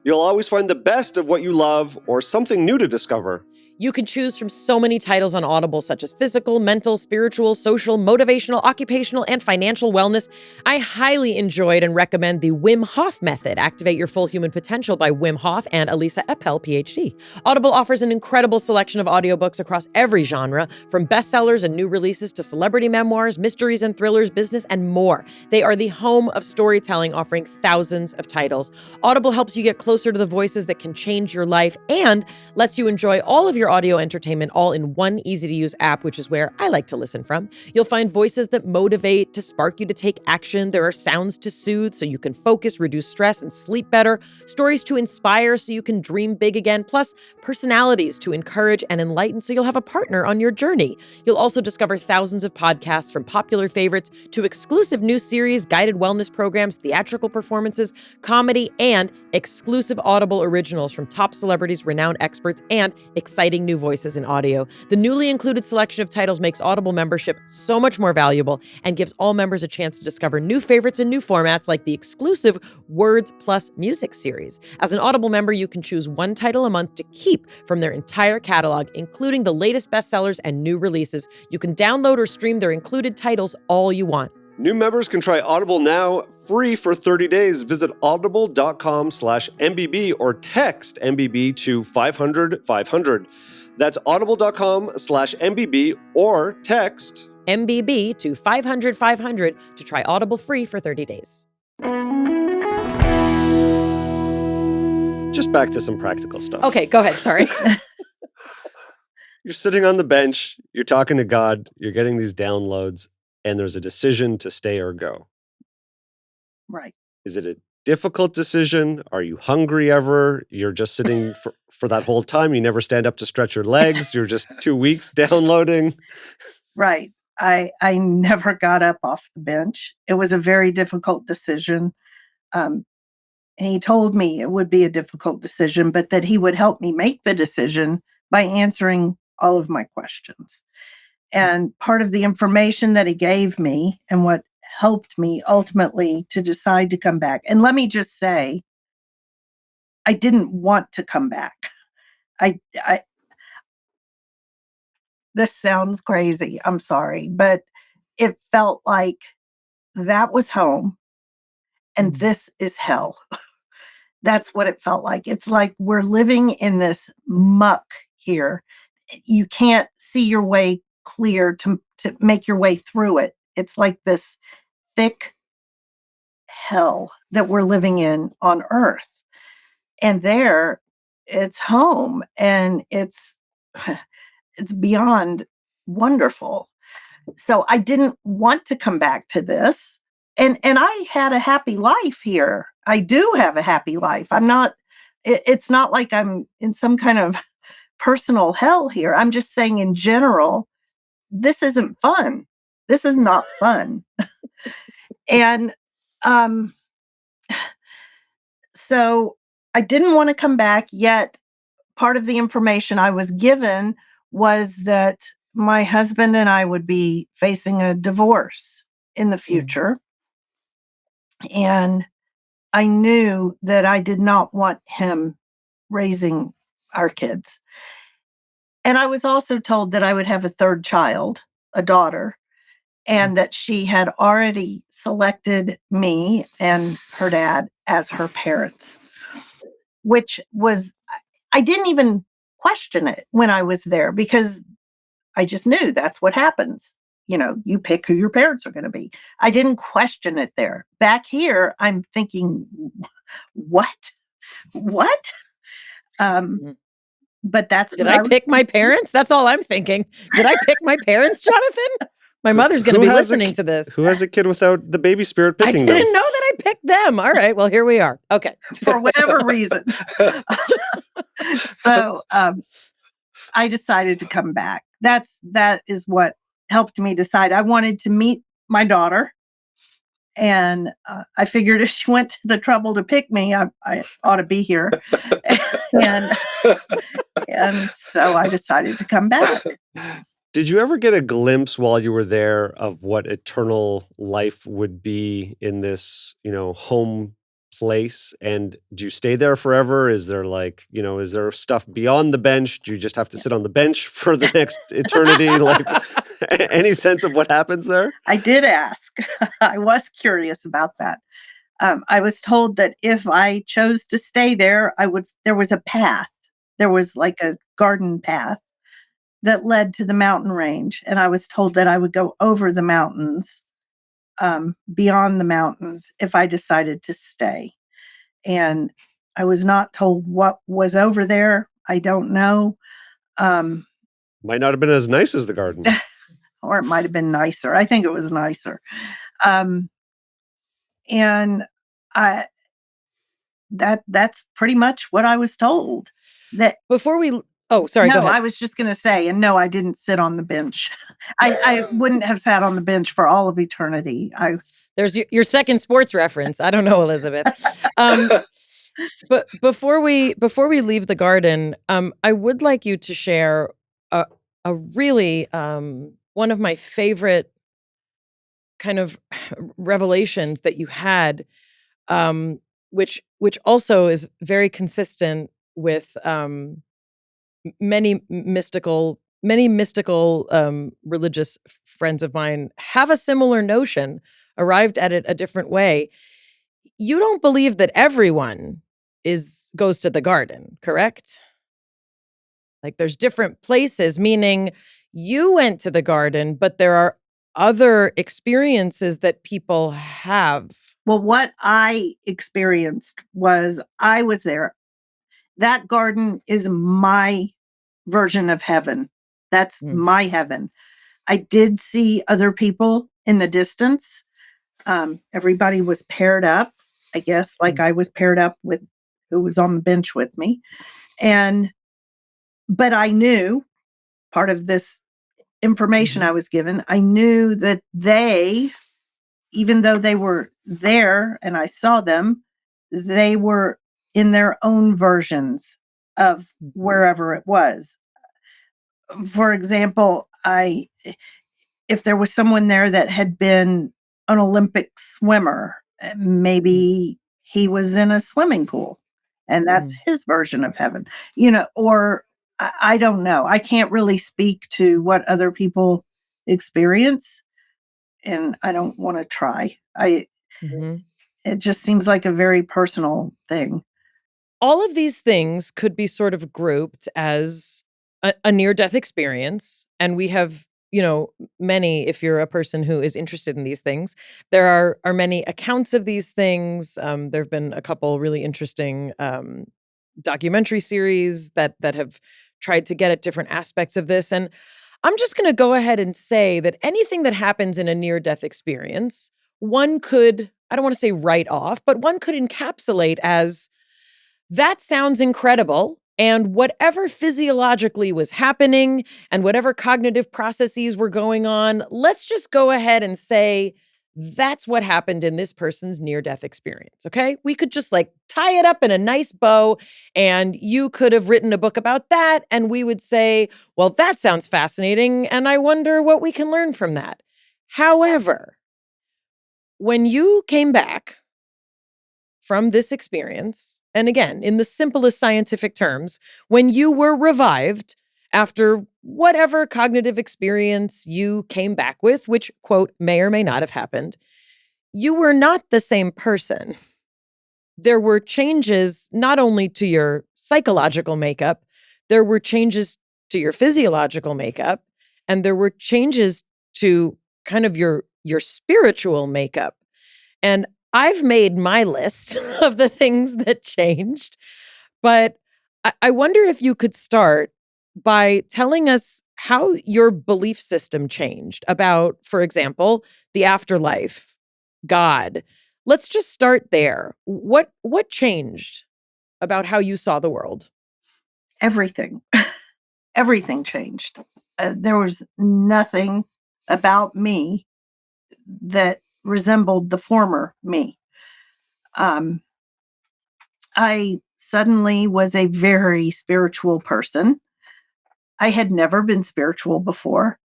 You'll always find the best of what you love or something new to discover. You can choose from so many titles on Audible, such as physical, mental, spiritual, social, motivational, occupational, and financial wellness. I highly enjoyed and recommend the Wim Hof Method, Activate Your Full Human Potential by Wim Hof and Elisa Appel, PhD. Audible offers an incredible selection of audiobooks across every genre, from bestsellers and new releases to celebrity memoirs, mysteries and thrillers, business, and more. They are the home of storytelling, offering thousands of titles. Audible helps you get closer to the voices that can change your life and lets you enjoy all of your audio entertainment all in one easy-to-use app, which is where I like to listen from. You'll find voices that motivate, to spark you to take action. There are sounds to soothe so you can focus, reduce stress, and sleep better. Stories to inspire so you can dream big again. Plus, personalities to encourage and enlighten so you'll have a partner on your journey. You'll also discover thousands of podcasts, from popular favorites to exclusive new series, guided wellness programs, theatrical performances, comedy, and exclusive Audible originals from top celebrities, renowned experts, and exciting new voices in audio. The newly included selection of titles makes Audible membership so much more valuable and gives all members a chance to discover new favorites and new formats, like the exclusive Words Plus Music series. As an Audible member, you can choose one title a month to keep from their entire catalog, including the latest bestsellers and new releases. You can download or stream their included titles all you want. New members can try Audible now, free for 30 days. Visit audible.com/MBB or text MBB to 500-500. That's audible.com/MBB or text MBB to 500-500 to try Audible free for 30 days. Just back to some practical stuff. Okay, go ahead. Sorry. You're sitting on the bench, you're talking to God, you're getting these downloads, and there's a decision to stay or go. Right. Is it a difficult decision? Are you hungry ever? You're just sitting for that whole time. You never stand up to stretch your legs. You're just 2 weeks downloading. Right. I never got up off the bench. It was a very difficult decision. And he told me it would be a difficult decision, but that he would help me make the decision by answering all of my questions. And part of the information that he gave me and what helped me ultimately to decide to come back. And let me just say, I didn't want to come back. I this sounds crazy. I'm sorry, but it felt like that was home and this is hell. That's what it felt like. It's like we're living in this muck here. You can't see your way clear to make your way through it. It's like this thick hell that we're living in on earth. And there, it's home, and it's beyond wonderful. So I didn't want to come back to this. And I had a happy life here. I do have a happy life. It's not like I'm in some kind of personal hell here. I'm just saying in general, this isn't fun. This is not fun. And so I didn't want to come back, yet part of the information I was given was that my husband and I would be facing a divorce in the future. And I knew that I did not want him raising our kids. And I was also told that I would have a third child, a daughter, and that she had already selected me and her dad as her parents, which was, I didn't even question it when I was there, because I just knew that's what happens. you pick who your parents are going to be. I didn't question it there. Back here, I'm thinking, what? But that's Did what I pick my parents? That's all I'm thinking. Did I pick my parents, Jonathan? My mother's going to be listening to this. Who has a kid without the baby spirit I picking didn't them? know that I picked them. All right. Well, here we are. Okay. For whatever reason. So I decided to come back. That is what helped me decide. I wanted to meet my daughter. And I figured if she went to the trouble to pick me, I ought to be here. and so I decided to come back. Did you ever get a glimpse while you were there of what eternal life would be in this, home place? And do you stay there forever? Is there is there stuff beyond the bench? Do you just have to sit on the bench for the next eternity? Any sense of what happens there? I did ask. I was curious about that. I was told that if I chose to stay there, there was a path. There was like a garden path that led to the mountain range. And I was told that I would go over the mountains, beyond the mountains, if I decided to stay. And I was not told what was over there. I don't know. Might not have been as nice as the garden. Or it might have been nicer. I think it was nicer. And that's pretty much what I was told. That before we... Oh, sorry, go no, ahead. I was just going to say, and no, I didn't sit on the bench. I wouldn't have sat on the bench for all of eternity. There's your second sports reference. I don't know, Elizabeth. But before we leave the garden, I would like you to share a really one of my favorite kind of revelations that you had, which also is very consistent with many mystical religious friends of mine have a similar notion, arrived at it a different way. You don't believe that everyone goes to the garden, correct? Like there's different places, meaning you went to the garden, but there are other experiences that people have. Well, what I experienced was I was there. That garden is my version of heaven. That's my heaven. I did see other people in the distance. Everybody was paired up, I guess, like I was paired up with who was on the bench with me. But I knew, part of this information I was given, I knew that they, even though they were there and I saw them, they were in their own versions of wherever it was. For example, if there was someone there that had been an Olympic swimmer, maybe he was in a swimming pool and that's his version of heaven, or I don't know. I can't really speak to what other people experience, and I don't want to try. It just seems like a very personal thing. All of these things could be sort of grouped as a near-death experience. And we have, many, if you're a person who is interested in these things, there are many accounts of these things. There have been a couple really interesting documentary series that have tried to get at different aspects of this. And I'm just going to go ahead and say that anything that happens in a near-death experience, one could, I don't want to say write off, but one could encapsulate as, that sounds incredible. And whatever physiologically was happening and whatever cognitive processes were going on, let's just go ahead and say that's what happened in this person's near-death experience, okay? We could just tie it up in a nice bow and you could have written a book about that and we would say, well, that sounds fascinating and I wonder what we can learn from that. However, when you came back from this experience, and again, in the simplest scientific terms, when you were revived after whatever cognitive experience you came back with, which, quote, may or may not have happened, you were not the same person. There were changes not only to your psychological makeup, there were changes to your physiological makeup, and there were changes to kind of your spiritual makeup. And I've made my list of the things that changed, but I wonder if you could start by telling us how your belief system changed about, for example, the afterlife, God. Let's just start there. What changed about how you saw the world? Everything. Everything changed. There was nothing about me that resembled the former me. I suddenly was a very spiritual person. I had never been spiritual before.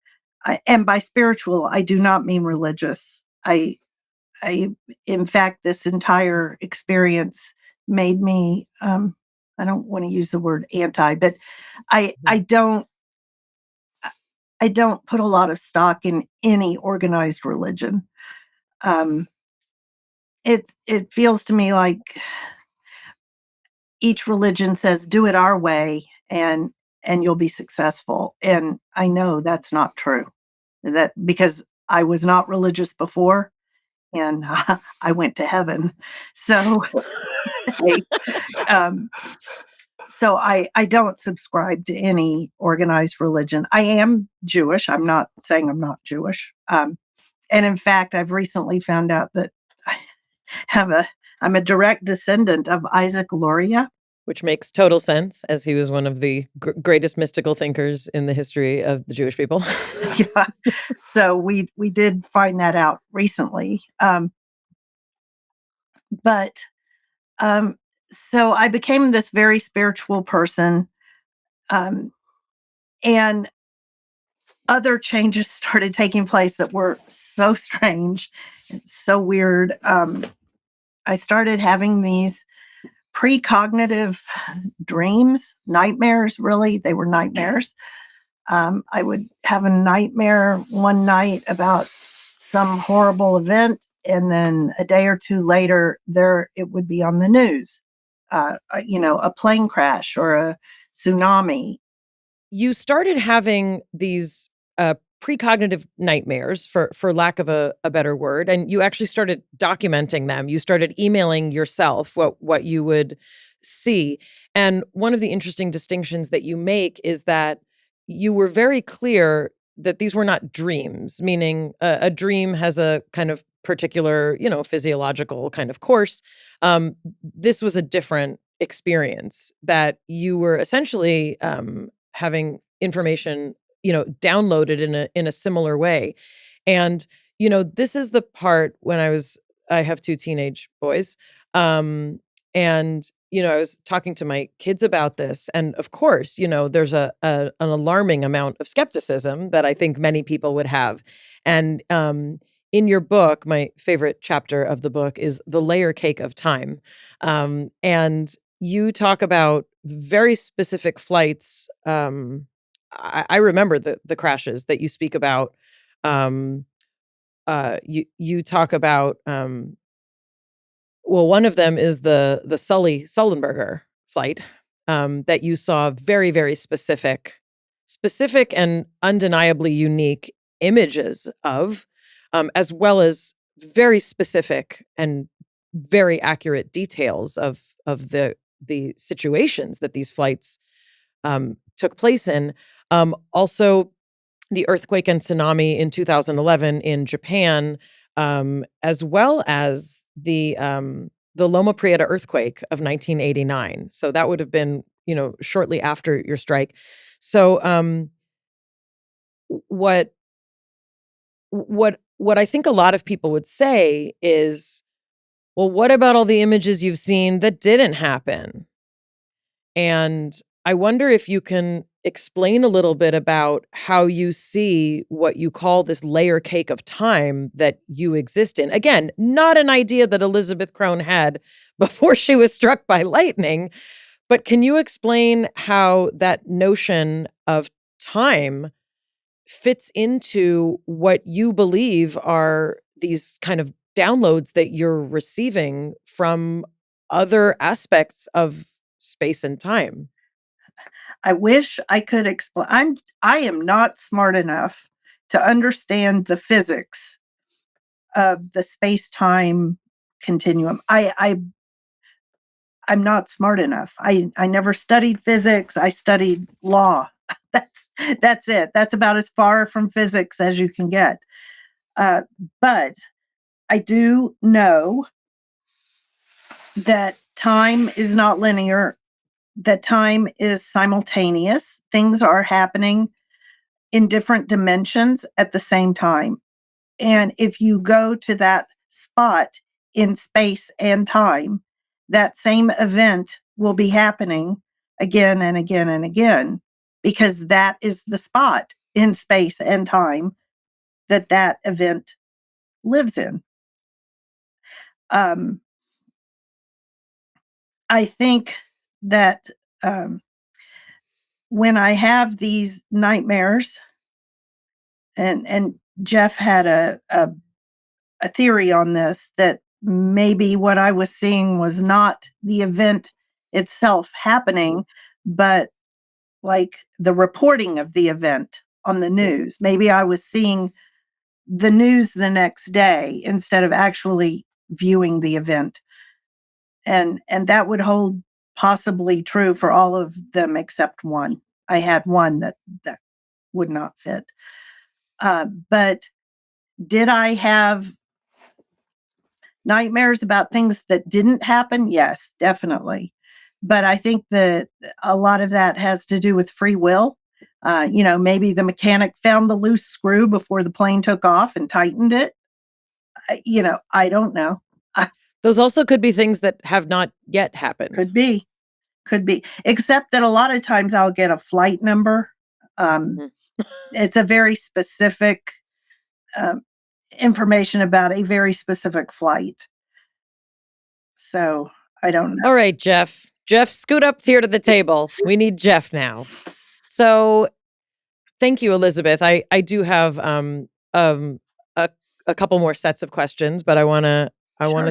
And by spiritual, I do not mean religious. In fact, this entire experience made me, I don't want to use the word anti, but I don't put a lot of stock in any organized religion. It feels to me like each religion says, do it our way and you'll be successful. And I know that's not true. That because I was not religious before and I went to heaven. So I don't subscribe to any organized religion. I am Jewish. I'm not saying I'm not Jewish. And in fact, I've recently found out that I'm a direct descendant of Isaac Luria. Which makes total sense, as he was one of the greatest mystical thinkers in the history of the Jewish people. Yeah. So we did find that out recently. So I became this very spiritual person. And other changes started taking place that were so strange and so weird. I started having these precognitive dreams, nightmares, really. They were nightmares. I would have a nightmare one night about some horrible event, and then a day or two later, it would be on the news. A plane crash or a tsunami. You started having these precognitive nightmares, for lack of a better word, and you actually started documenting them. You started emailing yourself what you would see. And one of the interesting distinctions that you make is that you were very clear that these were not dreams, meaning a dream has a kind of particular, physiological kind of course. This was a different experience, that you were essentially having information downloaded in a similar way. And this is the part when I have two teenage boys, and I was talking to my kids about this, and of course there's an alarming amount of skepticism that I think many people would have. And in your book, my favorite chapter of the book is the layer cake of time, and you talk about very specific flights. I remember the crashes that you speak about. You talk about, one of them is the Sullenberger flight, that you saw very, very specific and undeniably unique images of, as well as very specific and very accurate details of the situations that these flights took place in. Also, the earthquake and tsunami in 2011 in Japan, as well as the Loma Prieta earthquake of 1989. So that would have been, shortly after your strike. So what I think a lot of people would say is, well, what about all the images you've seen that didn't happen? And I wonder if you can explain a little bit about how you see what you call this layer cake of time that you exist in. Again, not an idea that Elizebeth Krohn had before she was struck by lightning, but can you explain how that notion of time fits into what you believe are these kind of downloads that you're receiving from other aspects of space and time? I wish I could explain. I am not smart enough to understand the physics of the space-time continuum. I'm not smart enough. I never studied physics. I studied law. That's it. That's about as far from physics as you can get. But I do know that time is not linear, that time is simultaneous. Things are happening in different dimensions at the same time. And if you go to that spot in space and time, that same event will be happening again and again and again, because that is the spot in space and time that event lives in. I think that when I have these nightmares, and Jeff had a theory on this, that maybe what I was seeing was not the event itself happening, but like the reporting of the event on the news. Maybe I was seeing the news the next day instead of actually viewing the event. And that would hold possibly true for all of them except one. I had one that would not fit. But did I have nightmares about things that didn't happen? Yes, definitely. But I think that a lot of that has to do with free will. Maybe the mechanic found the loose screw before the plane took off and tightened it. I don't know. Those also could be things that have not yet happened. Could be. Except that a lot of times I'll get a flight number. It's a very specific information about a very specific flight. So I don't know. All right, Jeff. Jeff, scoot up here to the table. We need Jeff now. So thank you, Elizabeth. I do have a couple more sets of questions, but I want to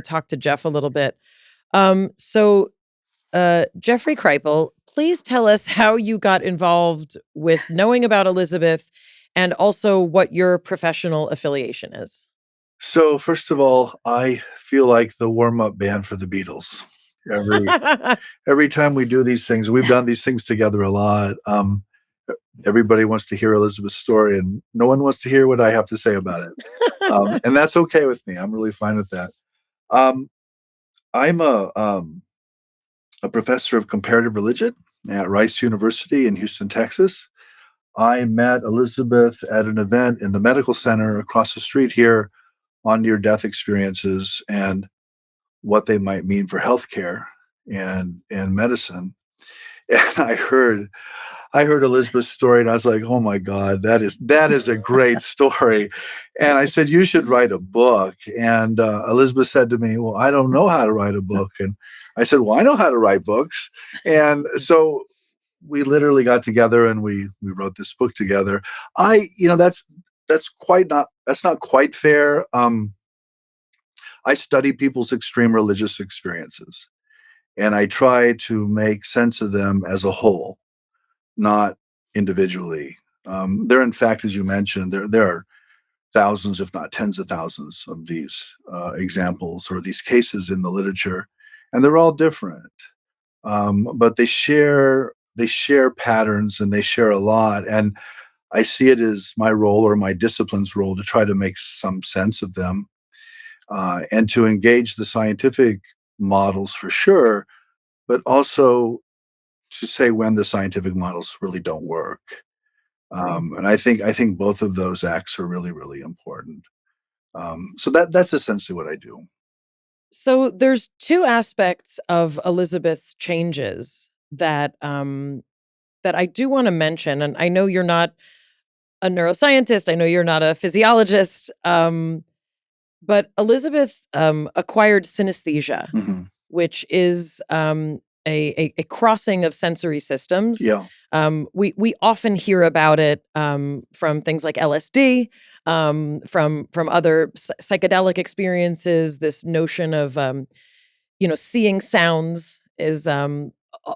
talk to Jeff a little bit. So Jeffrey Kripal, please tell us how you got involved with knowing about Elizabeth and also what your professional affiliation is. So first of all, I feel like the warm-up band for the Beatles. Every time we do these things, we've done these things together a lot. Everybody wants to hear Elizabeth's story, and no one wants to hear what I have to say about it. And that's okay with me. I'm really fine with that. I'm a professor of comparative religion at Rice University in Houston, Texas. I met Elizabeth at an event in the medical center across the street here on near-death experiences and what they might mean for healthcare and medicine. And I heard Elizabeth's story, and I was like, "Oh my God, that is a great story." And I said, "You should write a book." And Elizabeth said to me, "Well, I don't know how to write a book." And I said, "Well, I know how to write books." And so we literally got together and we wrote this book together. That's not quite fair. I study people's extreme religious experiences, and I try to make sense of them as a whole, not individually. There, in fact, as you mentioned, there are thousands, if not tens of thousands, of these examples or these cases in the literature, and they're all different. But they share patterns, and they share a lot. And I see it as my role, or my discipline's role, to try to make some sense of them, and to engage the scientific models for sure, but also to say when the scientific models really don't work. And I think both of those acts are really, really important. So that's essentially what I do. So there's two aspects of Elizabeth's changes that I do want to mention, and I know you're not a neuroscientist. I know you're not a physiologist, but Elizabeth acquired synesthesia, Mm-hmm. which is a crossing of sensory systems. Yeah. We often hear about it from things like LSD, from other psychedelic experiences. This notion of seeing sounds is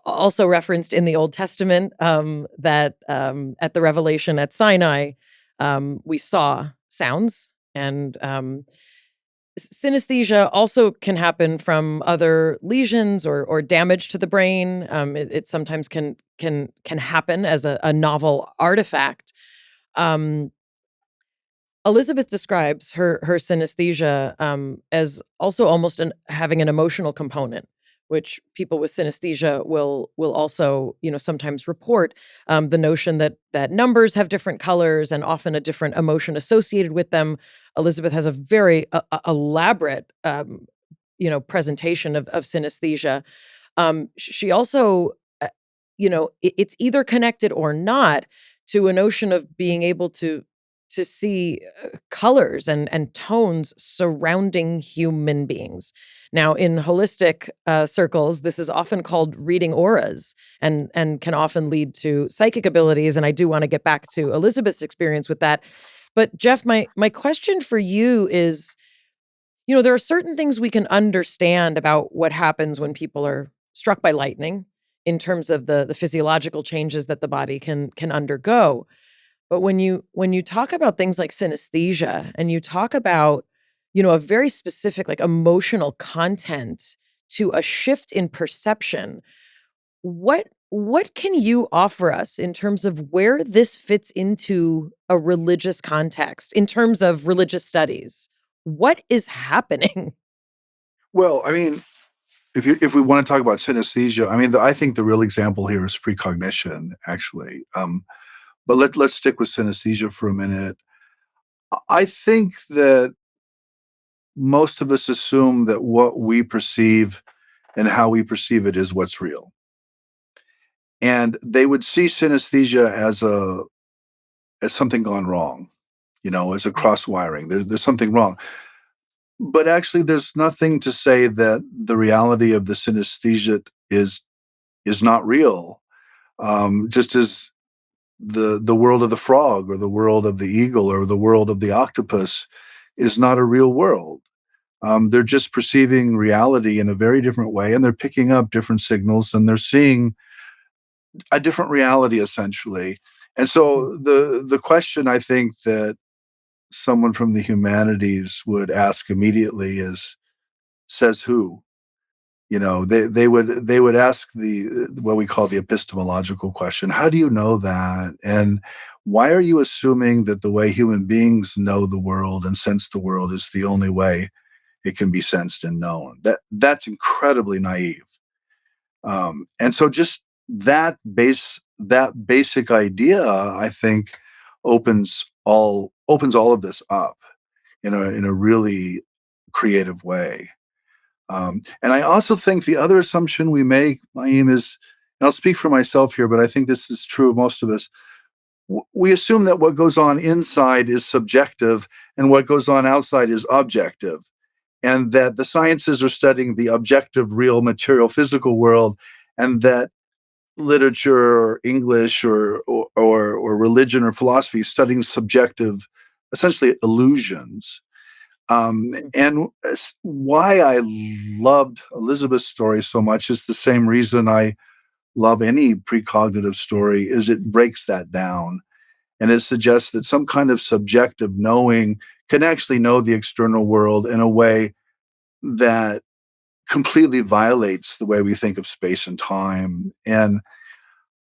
also referenced in the Old Testament, that at the revelation at Sinai, we saw sounds, and synesthesia also can happen from other lesions or damage to the brain. It sometimes can happen as a novel artifact. Elizabeth describes her synesthesia as also almost having an emotional component, which people with synesthesia will also, sometimes report, the notion that numbers have different colors and often a different emotion associated with them. Elizabeth has a very elaborate, presentation of synesthesia. She also, it's either connected or not to a notion of being able to see colors and tones surrounding human beings. Now, in holistic circles, this is often called reading auras, and can often lead to psychic abilities. And I do want to get back to Elizabeth's experience with that. But Jeff, my question for you is, there are certain things we can understand about what happens when people are struck by lightning in terms of the physiological changes that the body can undergo. But when you talk about things like synesthesia, and you talk about, a very specific like emotional content to a shift in perception, what can you offer us in terms of where this fits into a religious context, in terms of religious studies? What is happening? Well, I mean, if we want to talk about synesthesia, I mean, I think the real example here is precognition, actually. But let's stick with synesthesia for a minute. I think that most of us assume that what we perceive and how we perceive it is what's real. And they would see synesthesia as something gone wrong, as a cross wiring. There's something wrong. But actually, there's nothing to say that the reality of the synesthesia is not real. Just as the world of the frog, or the world of the eagle, or the world of the octopus is not a real world. They're just perceiving reality in a very different way, and they're picking up different signals, and they're seeing a different reality, essentially. And so the question, I think, that someone from the humanities would ask immediately is, says who? They would ask what we call the epistemological question. How do you know that? And why are you assuming that the way human beings know the world and sense the world is the only way it can be sensed and known? That's incredibly naive. And so just that basic idea, I think, opens all of this up in a really creative way. And I also think the other assumption we make, Mayim, is, and I'll speak for myself here, but I think this is true of most of us, we assume that what goes on inside is subjective and what goes on outside is objective, and that the sciences are studying the objective, real, material, physical world, and that literature or English or religion or philosophy is studying subjective, essentially, illusions. And why I loved Elizabeth's story so much is the same reason I love any precognitive story, is it breaks that down. And it suggests that some kind of subjective knowing can actually know the external world in a way that completely violates the way we think of space and time. And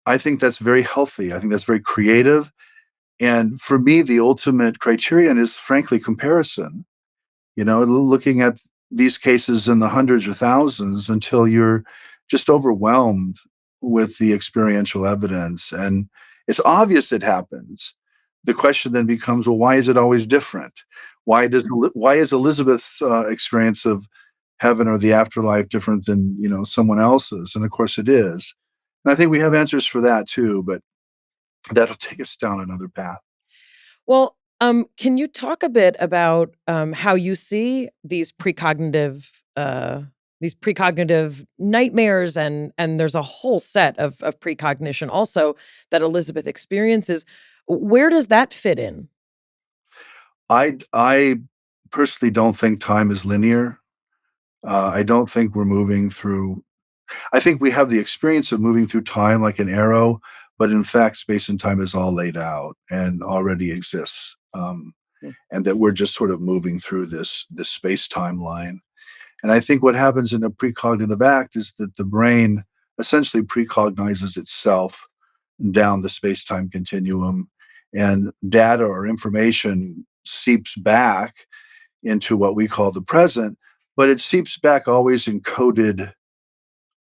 I think that's very healthy. I think that's very creative. And for me, the ultimate criterion is, frankly, comparison. Looking at these cases in the hundreds or thousands until you're just overwhelmed with the experiential evidence. And it's obvious it happens. The question then becomes, well, why is it always different? Why is Elizabeth's experience of heaven or the afterlife different than, someone else's? And of course it is. And I think we have answers for that too, but that'll take us down another path. Well, can you talk a bit about how you see these precognitive nightmares, and there's a whole set of precognition also that Elizabeth experiences. Where does that fit in? I personally don't think time is linear. I don't think we're moving through. I think we have the experience of moving through time like an arrow, but in fact, space and time is all laid out and already exists. And that we're just sort of moving through this space timeline. And I think what happens in a precognitive act is that the brain essentially precognizes itself down the space-time continuum, and data or information seeps back into what we call the present, but it seeps back always in coded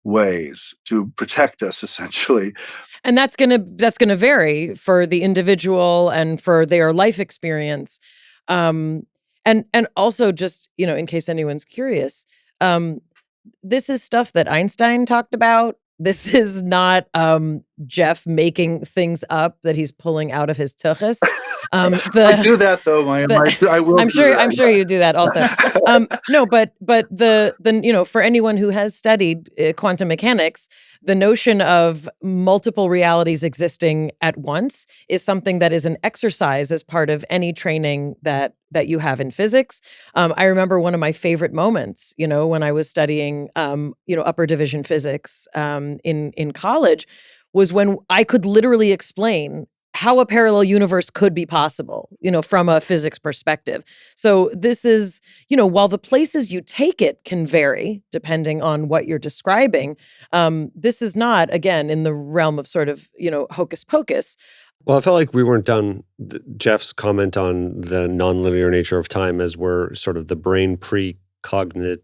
ways to protect us, essentially. And that's gonna vary for the individual and for their life experience. And also, just, in case anyone's curious, this is stuff that Einstein talked about. This is not Jeff making things up that he's pulling out of his tuchus. I do that though, Mayim. I will. I'm sure you do that also. No, but the for anyone who has studied quantum mechanics, the notion of multiple realities existing at once is something that is an exercise as part of any training that you have in physics. I remember one of my favorite moments, when I was studying, upper division physics in college, was when I could literally explain how a parallel universe could be possible, from a physics perspective. So this is, while the places you take it can vary depending on what you're describing, this is not, again, in the realm of sort of, hocus pocus. Well, I felt like we weren't done. Jeff's comment on the nonlinear nature of time as we're sort of the brain precognitioning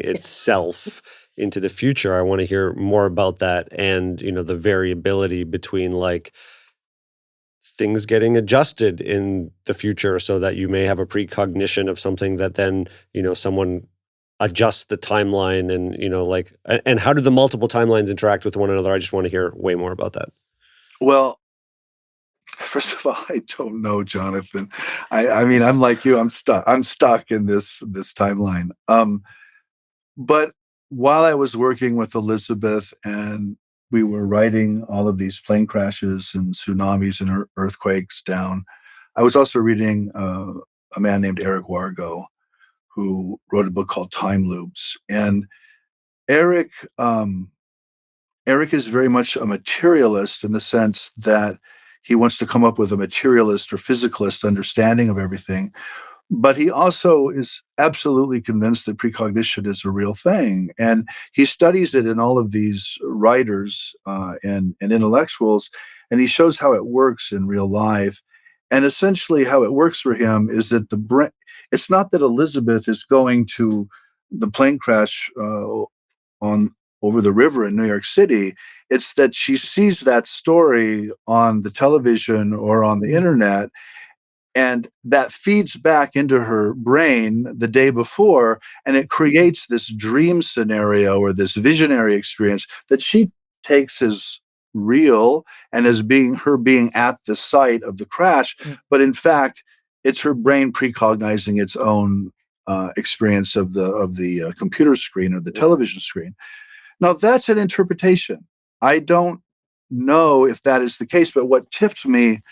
itself into the future. I want to hear more about that and, the variability between like things getting adjusted in the future so that you may have a precognition of something that then, someone adjusts the timeline and, and how do the multiple timelines interact with one another? I just want to hear way more about that. Well, first of all, I don't know, Jonathan. I mean, I'm like you. I'm stuck in this timeline. But while I was working with Elizabeth and we were writing all of these plane crashes and tsunamis and earthquakes down, I was also reading a man named Eric Wargo, who wrote a book called Time Loops. And Eric is very much a materialist in the sense that he wants to come up with a materialist or physicalist understanding of everything. But he also is absolutely convinced that precognition is a real thing. And he studies it in all of these writers and intellectuals, and he shows how it works in real life. And essentially how it works for him is that the brain, it's not that Elizabeth is going to the plane crash over the river in New York City. It's that she sees that story on the television or on the internet, and that feeds back into her brain the day before, and it creates this dream scenario or this visionary experience that she takes as real and as being at the site of the crash. But in fact, it's her brain precognizing its own experience of the computer screen or the television screen. Now, that's an interpretation. I don't know if that is the case, but what tipped me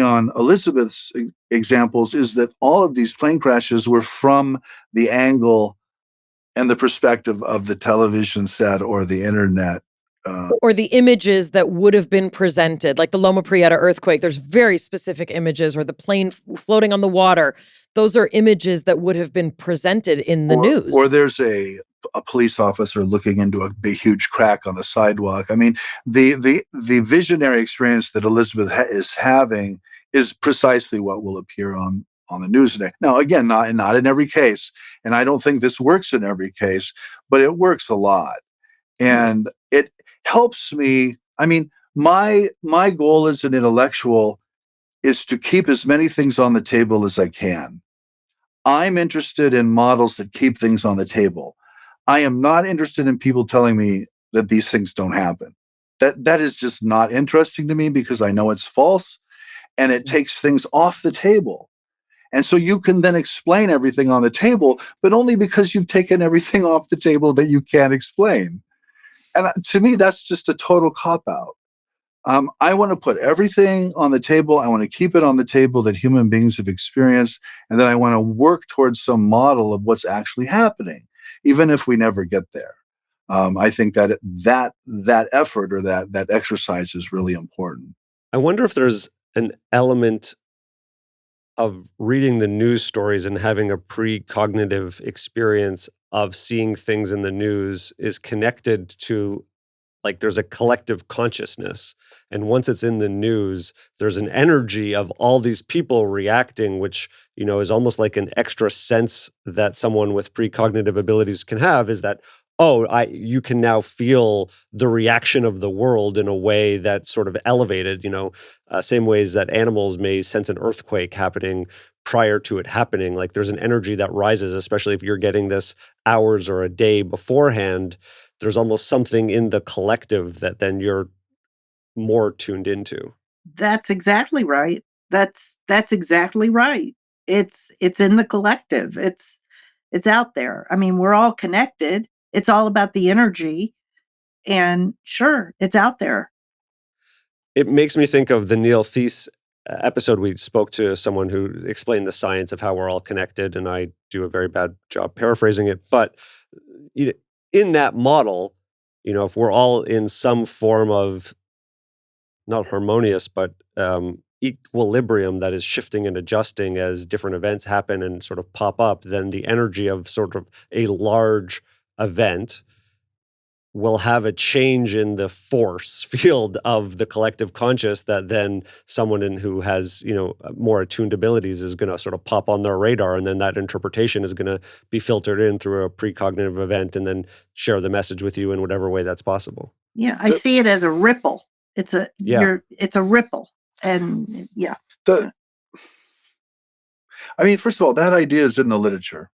on Elizabeth's examples is that all of these plane crashes were from the angle and the perspective of the television set or the internet. Or the images that would have been presented, like the Loma Prieta earthquake. There's very specific images, or the plane floating on the water. Those are images that would have been presented in the news. Or there's a police officer looking into a big, huge crack on the sidewalk. I mean, the visionary experience that Elizabeth is having is precisely what will appear on the news today. Now, again, not in every case, and I don't think this works in every case, but it works a lot, and it helps me. I mean, my goal as an intellectual is to keep as many things on the table as I can. I'm interested in models that keep things on the table. I am not interested in people telling me that these things don't happen. That is just not interesting to me, because I know it's false and it takes things off the table. And so you can then explain everything on the table, but only because you've taken everything off the table that you can't explain. And to me, that's just a total cop-out. I want to put everything on the table. I want to keep it on the table that human beings have experienced. And then I want to work towards some model of what's actually happening, even if we never get there. I think that effort or that exercise is really important. I wonder if there's an element of reading the news stories and having a precognitive experience of seeing things in the news is connected to, like, there's a collective consciousness. And once it's in the news, there's an energy of all these people reacting, which, is almost like an extra sense that someone with precognitive abilities can have, is that, you can now feel the reaction of the world in a way that's sort of elevated, same ways that animals may sense an earthquake happening prior to it happening. Like, there's an energy that rises, especially if you're getting this hours or a day beforehand. There's almost something in the collective that then you're more tuned into. That's exactly right. That's exactly right. It's in the collective. It's out there. I mean, we're all connected. It's all about the energy. And sure, it's out there. It makes me think of the Neil Thies episode. We spoke to someone who explained the science of how we're all connected, and I do a very bad job paraphrasing it. But in that model, if we're all in some form of not harmonious, but equilibrium that is shifting and adjusting as different events happen and sort of pop up, then the energy of sort of a large event will have a change in the force field of the collective conscious that then someone who has, more attuned abilities is going to sort of pop on their radar. And then that interpretation is going to be filtered in through a precognitive event and then share the message with you in whatever way that's possible. Yeah, I see it as a ripple. It's a ripple. And yeah. First of all, that idea is in the literature.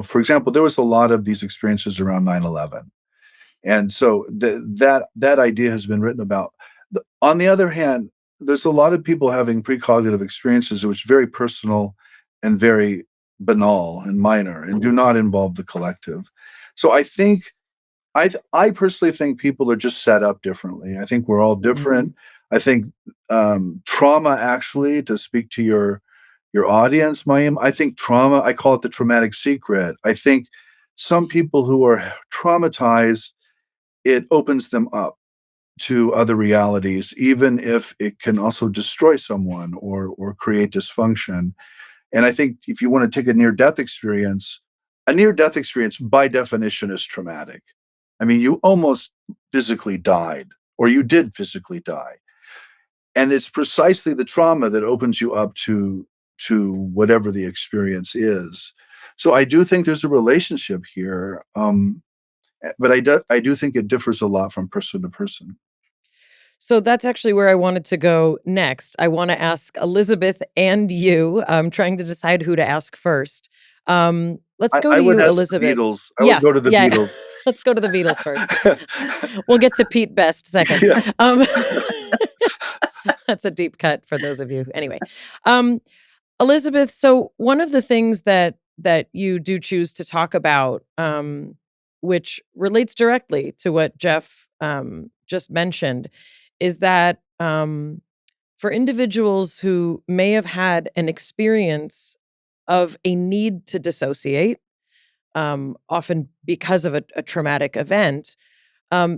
For example, there was a lot of these experiences around 9/11. And so that idea has been written about. On the other hand, there's a lot of people having precognitive experiences which are very personal and very banal and minor and do not involve the collective. So I think, I personally think people are just set up differently. I think we're all different. I think trauma, actually, to speak to your audience, Mayim, I think trauma, I call it the traumatic secret. I think some people who are traumatized, it opens them up to other realities, even if it can also destroy someone or create dysfunction. And I think if you want to take a near-death experience by definition is traumatic. I mean, you almost physically died, or you did physically die. And it's precisely the trauma that opens you up to whatever the experience is. So I do think there's a relationship here. But I do think it differs a lot from person to person. So that's actually where I wanted to go next. I want to ask Elizabeth and you. I'm trying to decide who to ask first. Let's go to you, Elizabeth. The Beatles. I would go to the Beatles. Let's go to the Beatles first. We'll get to Pete Best second. Yeah. That's a deep cut for those of you. Anyway, Elizabeth, so one of the things that you do choose to talk about, which relates directly to what Jeff just mentioned, is that for individuals who may have had an experience of a need to dissociate, often because of a traumatic event,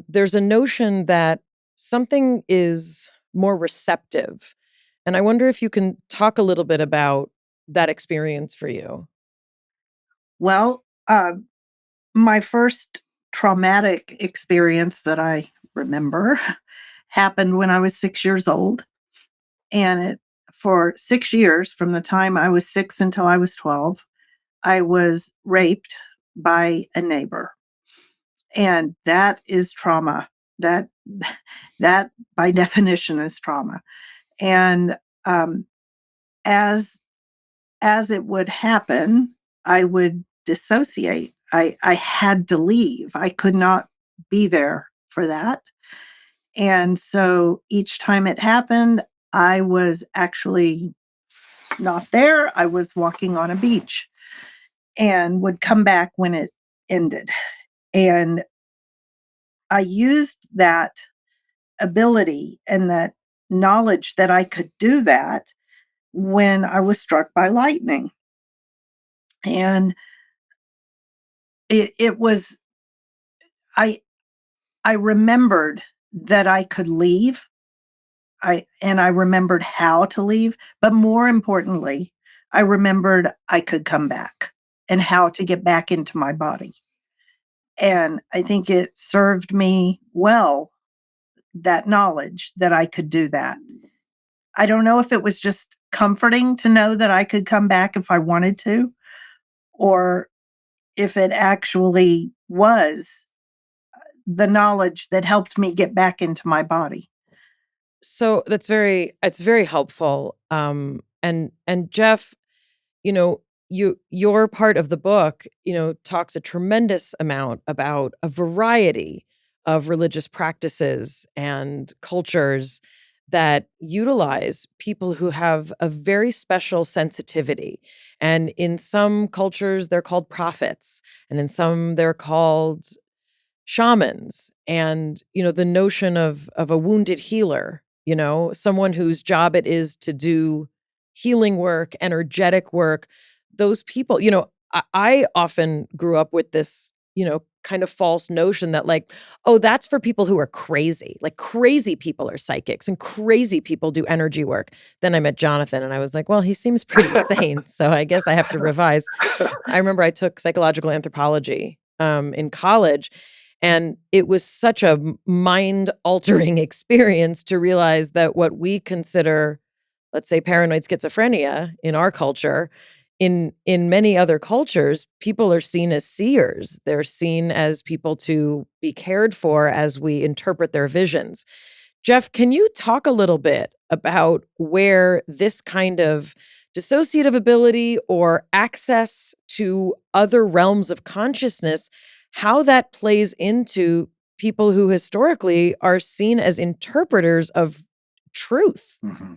there's a notion that something is more receptive. And I wonder if you can talk a little bit about that experience for you. Well, my first traumatic experience that I remember happened when I was 6 years old. And for 6 years, from the time I was 6 until I was 12, I was raped by a neighbor. And that is trauma. That by definition is trauma. And as it would happen, I would dissociate. I had to leave. I could not be there for that. And so each time it happened, I was actually not there. I was walking on a beach and would come back when it ended. And I used that ability and that knowledge that I could do that when I was struck by lightning. And it was, I I remembered that I could leave. I remembered how to leave, but more importantly, I remembered I could come back and how to get back into my body. And I think it served me well, that knowledge that I could do that. I don't know if it was just comforting to know that I could come back if I wanted to, or if it actually was the knowledge that helped me get back into my body. So it's very helpful. And Jeff, your part of the book, talks a tremendous amount about a variety of religious practices and cultures that utilize people who have a very special sensitivity. And in some cultures, they're called prophets, and in some, they're called shamans. And the notion of a wounded healer, someone whose job it is to do healing work, energetic work. Those people, I often grew up with this, kind of false notion that, like, oh, that's for people who are crazy. Like, crazy people are psychics and crazy people do energy work. Then I met Jonathan and I was like, well, he seems pretty sane, so I guess I have to revise. I remember I took psychological anthropology in college, and it was such a mind-altering experience to realize that what we consider, let's say, paranoid schizophrenia in our culture, in many other cultures, people are seen as seers. They're seen as people to be cared for as we interpret their visions. Jeff, can you talk a little bit about where this kind of dissociative ability or access to other realms of consciousness, how that plays into people who historically are seen as interpreters of truth? Mm-hmm.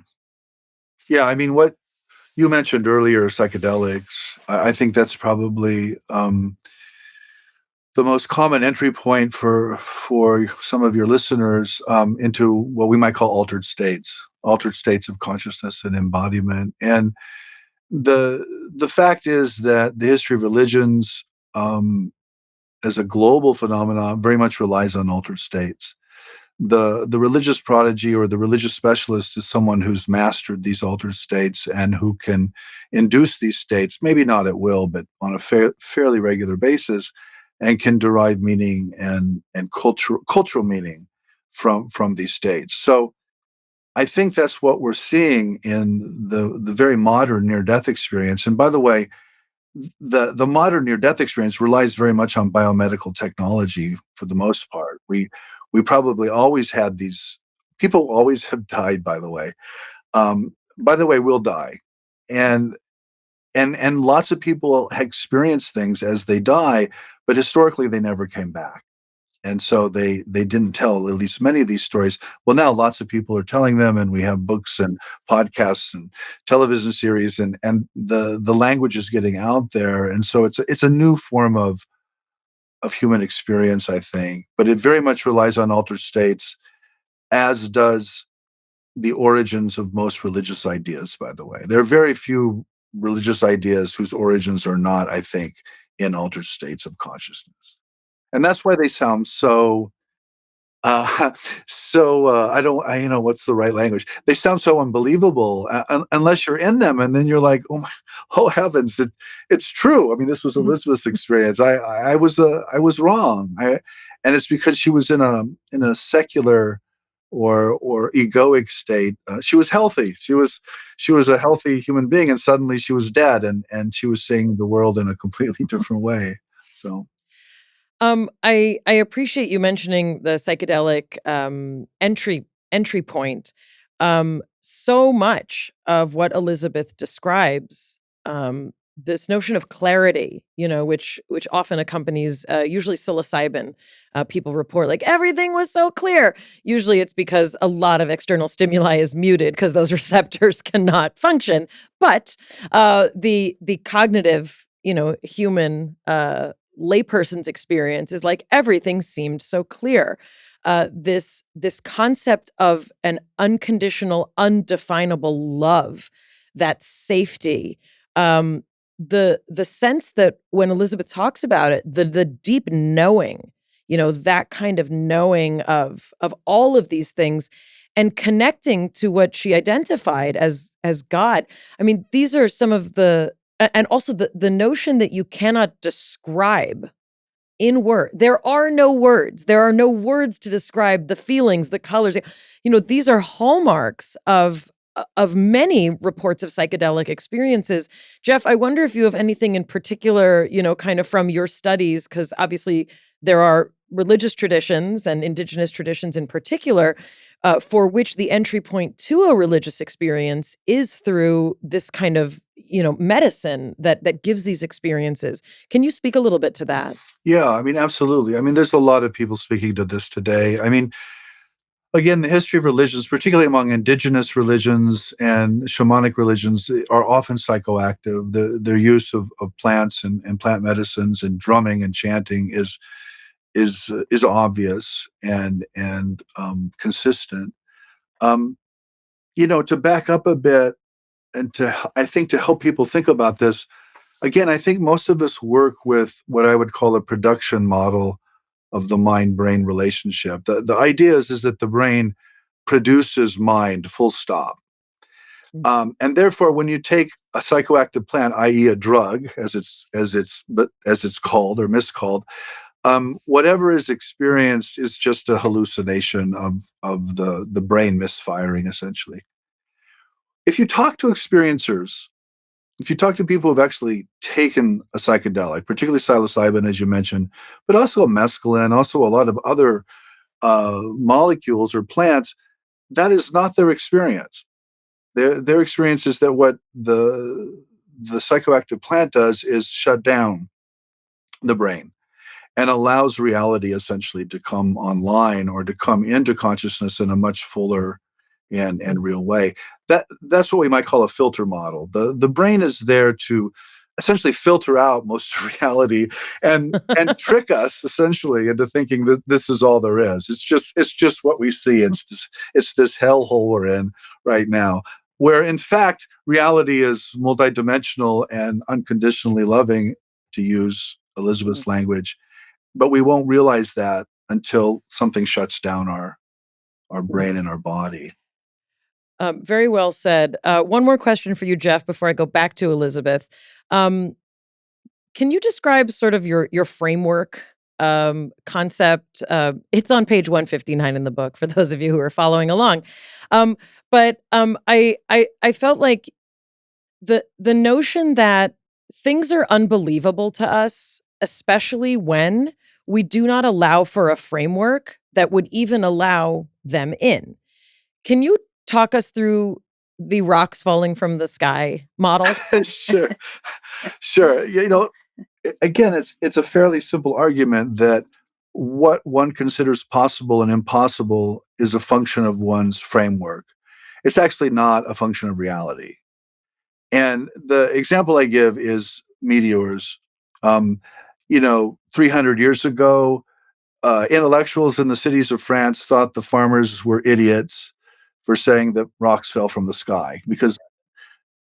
Yeah, I mean, what you mentioned earlier, psychedelics, I think that's probably the most common entry point for some of your listeners into what we might call altered states of consciousness and embodiment. And the fact is that the history of religions, as a global phenomenon, very much relies on altered states. The religious prodigy or the religious specialist is someone who's mastered these altered states and who can induce these states, maybe not at will, but on a fairly regular basis, and can derive meaning and cultural meaning from these states. So I think that's what we're seeing in the very modern near-death experience. And by the way, the modern near-death experience relies very much on biomedical technology for the most part. We probably always had these. People always have died. By the way, we'll die, and lots of people experience things as they die, but historically they never came back, and so they didn't tell at least many of these stories. Well, now lots of people are telling them, and we have books and podcasts and television series, and the language is getting out there, and so it's a new form of human experience, I think, but it very much relies on altered states, as does the origins of most religious ideas, by the way. There are very few religious ideas whose origins are not, I think, in altered states of consciousness. And that's why they sound so what's the right language? They sound so unbelievable unless you're in them, and then you're like, oh heavens, it's true. I mean, this was Elizabeth's experience. I was wrong. And it's because she was in a secular or egoic state. She was healthy. She was a healthy human being, and suddenly she was dead, and she was seeing the world in a completely different way. So. I appreciate you mentioning the psychedelic entry point. So much of what Elizabeth describes, this notion of clarity, which often accompanies usually psilocybin. People report like everything was so clear. Usually it's because a lot of external stimuli is muted because those receptors cannot function. But the cognitive, human layperson's experience is like everything seemed so clear. This concept of an unconditional, undefinable love, that safety, the sense that when Elizabeth talks about it, the deep knowing, that kind of knowing of all of these things and connecting to what she identified as God. I mean, these are some of and also the notion that you cannot describe in word. There are no words. There are no words to describe the feelings, the colors. These are hallmarks of many reports of psychedelic experiences. Jeff, I wonder if you have anything in particular, kind of from your studies, because obviously there are religious traditions and indigenous traditions in particular, for which the entry point to a religious experience is through this kind of, medicine that gives these experiences. Can you speak a little bit to that? Yeah, I mean, absolutely. I mean, there's a lot of people speaking to this today. I mean, again, the history of religions, particularly among indigenous religions and shamanic religions, are often psychoactive. Their use of plants and plant medicines and drumming and chanting is obvious and consistent. To back up a bit and I think to help people think about this, again, I think most of us work with what I would call a production model of the mind-brain relationship. The idea is that the brain produces mind, full stop. And therefore, when you take a psychoactive plant, i.e., a drug, as it's called or miscalled, whatever is experienced is just a hallucination of the brain misfiring, essentially. If you talk to experiencers, if you talk to people who've actually taken a psychedelic, particularly psilocybin, as you mentioned, but also a mescaline, also a lot of other molecules or plants, that is not their experience. Their experience is that what the psychoactive plant does is shut down the brain and allows reality essentially to come online or to come into consciousness in a much fuller and real way. That's what we might call a filter model. The brain is there to essentially filter out most of reality and trick us essentially into thinking that this is all there is. It's just what we see. It's this hellhole we're in right now, where in fact reality is multidimensional and unconditionally loving, to use Elizabeth's language. But we won't realize that until something shuts down our brain and our body. Very well said. One more question for you, Jeff, before I go back to Elizabeth. Can you describe sort of your framework concept? It's on page 159 in the book for those of you who are following along. But I felt like the notion that things are unbelievable to us, especially when we do not allow for a framework that would even allow them in. Can you talk us through the rocks falling from the sky model? Sure. Again, it's a fairly simple argument that what one considers possible and impossible is a function of one's framework. It's actually not a function of reality. And the example I give is meteors. 300 years ago, intellectuals in the cities of France thought the farmers were idiots for saying that rocks fell from the sky, because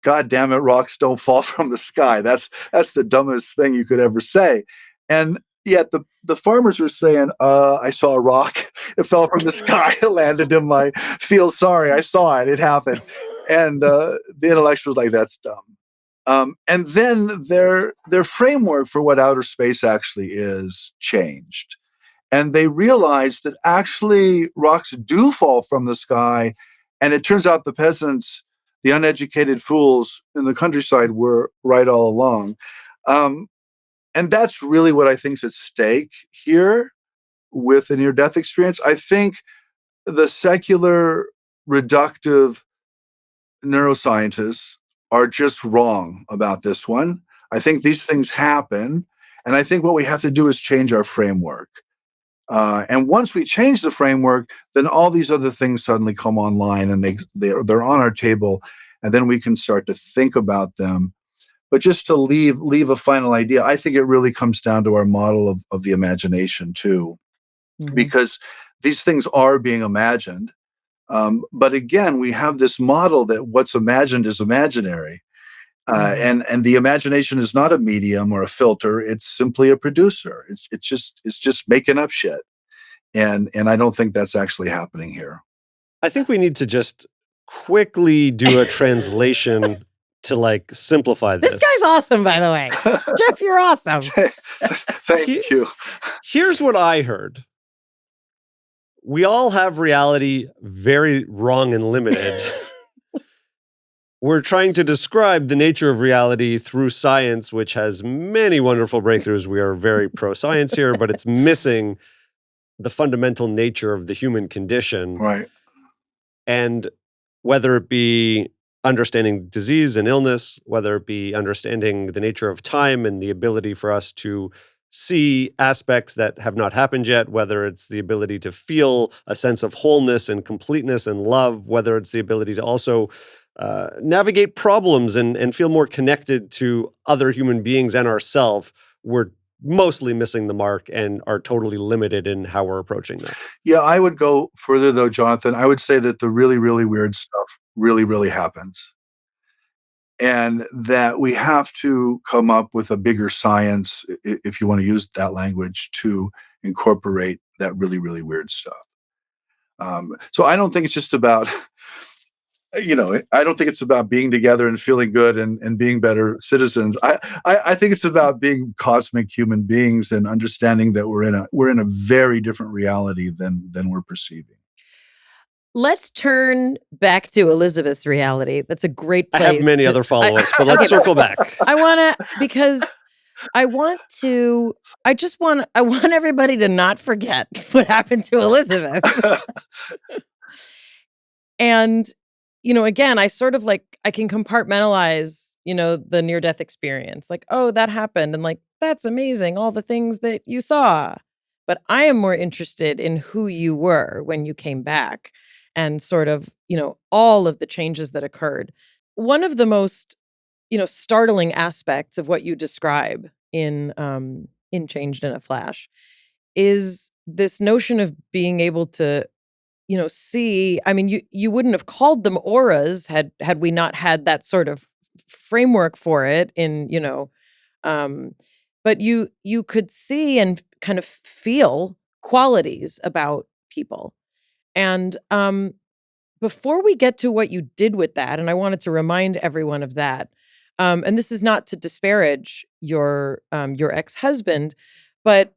God damn it, rocks don't fall from the sky. That's the dumbest thing you could ever say. And yet the farmers were saying, I saw a rock. It fell from the sky. It landed in my field. Sorry, I saw it. It happened. And the intellectuals like, that's dumb. And then their framework for what outer space actually is changed. And they realized that actually rocks do fall from the sky. And it turns out the peasants, the uneducated fools in the countryside, were right all along. And that's really what I think is at stake here with a near-death experience. I think the secular reductive neuroscientists are just wrong about this one. I think these things happen. And I think what we have to do is change our framework. And once we change the framework, then all these other things suddenly come online and they're on our table, and then we can start to think about them. But just to leave a final idea, I think it really comes down to our model of the imagination too, because these things are being imagined. But again, we have this model that what's imagined is imaginary. And the imagination is not a medium or a filter. It's simply a producer. It's just making up shit. And I don't think that's actually happening here. I think we need to just quickly do a translation to like simplify this. This guy's awesome, by the way. Jeff, you're awesome. Thank you. Here's what I heard. We all have reality very wrong and limited. We're trying to describe the nature of reality through science, which has many wonderful breakthroughs. We are very pro-science here, but it's missing the fundamental nature of the human condition. Right. And whether it be understanding disease and illness, whether it be understanding the nature of time and the ability for us to see aspects that have not happened yet, whether it's the ability to feel a sense of wholeness and completeness and love, whether it's the ability to also navigate problems and feel more connected to other human beings and ourselves, we're mostly missing the mark and are totally limited in how we're approaching that. Yeah, I would go further though, Jonathan. I would say that the really, really weird stuff really, really happens. And that we have to come up with a bigger science, if you want to use that language, to incorporate that really, really weird stuff. So I don't think it's just about, I don't think it's about being together and feeling good and being better citizens. I think it's about being cosmic human beings and understanding that we're in a very different reality than we're perceiving. Let's turn back to Elizabeth's reality. That's a great place. I have many other follow-ups, but let's circle back. I want everybody to not forget what happened to Elizabeth. And, again, I sort of I can compartmentalize, the near-death experience. Like, oh, that happened. And that's amazing. All the things that you saw. But I am more interested in who you were when you came back and sort of, all of the changes that occurred. One of the most, startling aspects of what you describe in Changed in a Flash is this notion of being able to, see. I mean, you wouldn't have called them auras had we not had that sort of framework for it but you could see and kind of feel qualities about people. And before we get to what you did with that, and I wanted to remind everyone of that, and this is not to disparage your ex-husband, but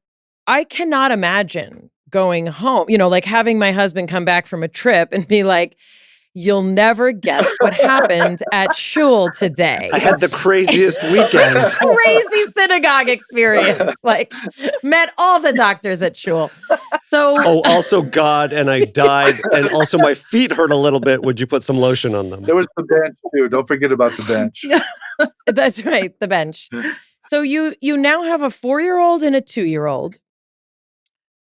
I cannot imagine going home, having my husband come back from a trip and be like, you'll never guess what happened at shul today. I had the craziest weekend. Crazy synagogue experience. Met all the doctors at shul. So also God, and I died, and also my feet hurt a little bit. Would you put some lotion on them? There was the bench too. Don't forget about the bench. That's right, the bench. So you now have a 4-year-old and a 2-year-old.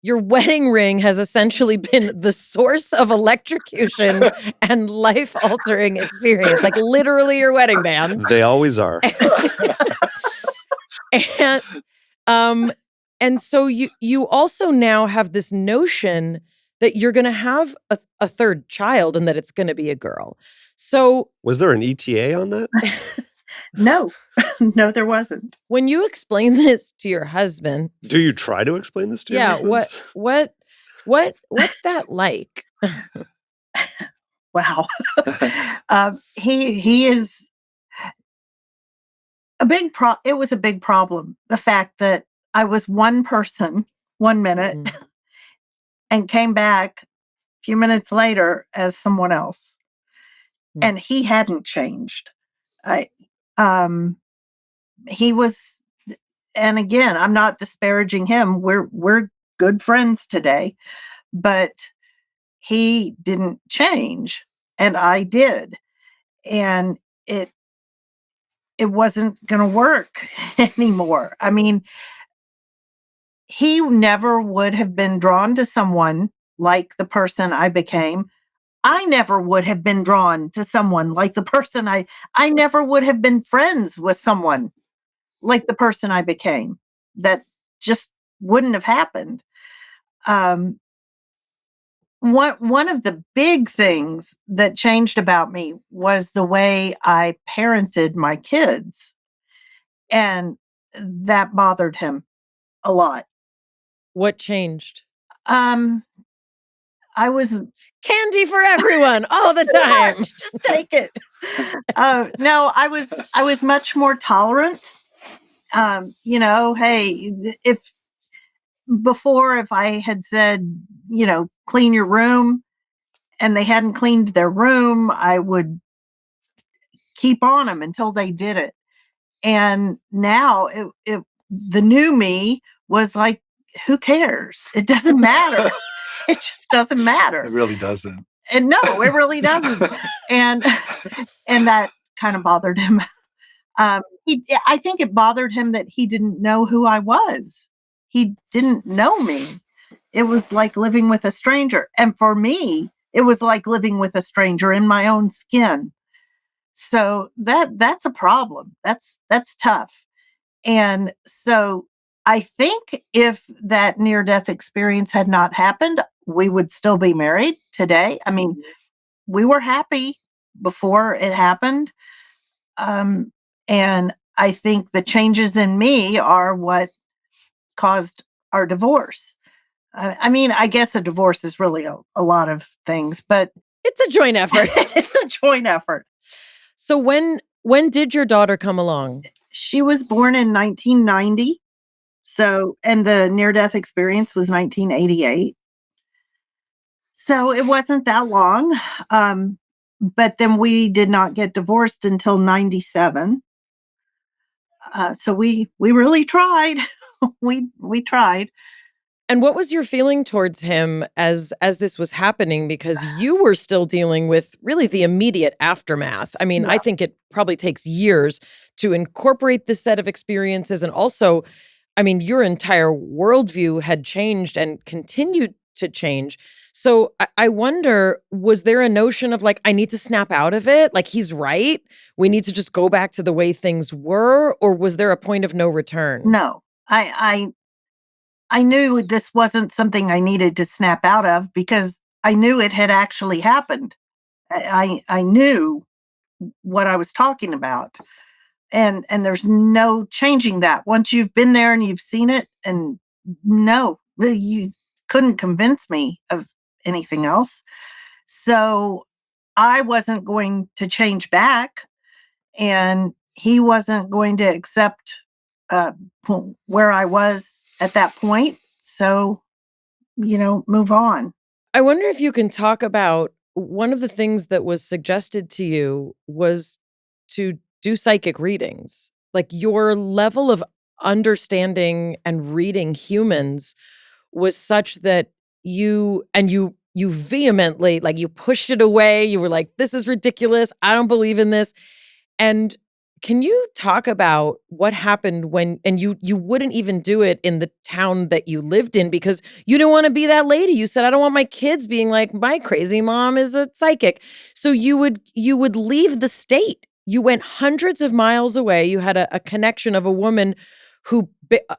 Your wedding ring has essentially been the source of electrocution and life-altering experience, literally your wedding band. They always are. And so you also now have this notion that you're going to have a third child and that it's going to be a girl. So was there an ETA on that? No, no, there wasn't. When you explain this to your husband, do you try to explain this to your husband? What's that like? Wow. He is it was a big problem. The fact that I was one person 1 minute and came back a few minutes later as someone else. And he hadn't changed. He was, and again, I'm not disparaging him. We're good friends today, but he didn't change, and I did, and it wasn't going to work anymore. I mean, he never would have been drawn to someone like the person I became. I never would have been drawn to someone like the person I never would have been friends with someone like the person I became. That just wouldn't have happened. one of the big things that changed about me was the way I parented my kids. And that bothered him a lot. What changed? Um, I was Candy for everyone all the time. just take it. No, I was much more tolerant. Hey, if I had said, clean your room, and they hadn't cleaned their room, I would keep on them until they did it. And now the new me was like, who cares? It doesn't matter. It just doesn't matter. It really doesn't. And no, it really doesn't. And that kind of bothered him. I think it bothered him that he didn't know who I was. He didn't know me. It was like living with a stranger. And for me, it was like living with a stranger in my own skin. So that's a problem. That's tough. And so I think if that near-death experience had not happened, we would still be married today. I mean, we were happy before it happened. And I think the changes in me are what caused our divorce. I mean, I guess a divorce is really a lot of things, but It's a joint effort. it's a joint effort. So when did your daughter come along? She was born in 1990. So, and the near-death experience was 1988. So it wasn't that long. But then we did not get divorced until 97. So we really tried. we tried. And what was your feeling towards him as this was happening? Because you were still dealing with really the immediate aftermath. I mean, Yeah. I think it probably takes years to incorporate this set of experiences. And also, I mean, your entire worldview had changed and continued to change. So I wonder, was there a notion of like, I need to snap out of it? Like, he's right. We need to just go back to the way things were? Or was there a point of no return? No, I knew this wasn't something I needed to snap out of because I knew it had actually happened. I knew what I was talking about. And there's no changing that. Once you've been there and you've seen it, and no, you couldn't convince me of anything else. So I wasn't going to change back, and he wasn't going to accept where I was at that point. So, move on. I wonder if you can talk about one of the things that was suggested to you was to do psychic readings. Like, your level of understanding and reading humans was such that you vehemently, like, you pushed it away. You were like, this is ridiculous. I don't believe in this. And can you talk about what happened when, and you wouldn't even do it in the town that you lived in because you didn't want to be that lady. You said, I don't want my kids being like, my crazy mom is a psychic. So you would leave the state. You went hundreds of miles away. You had a connection of a woman who,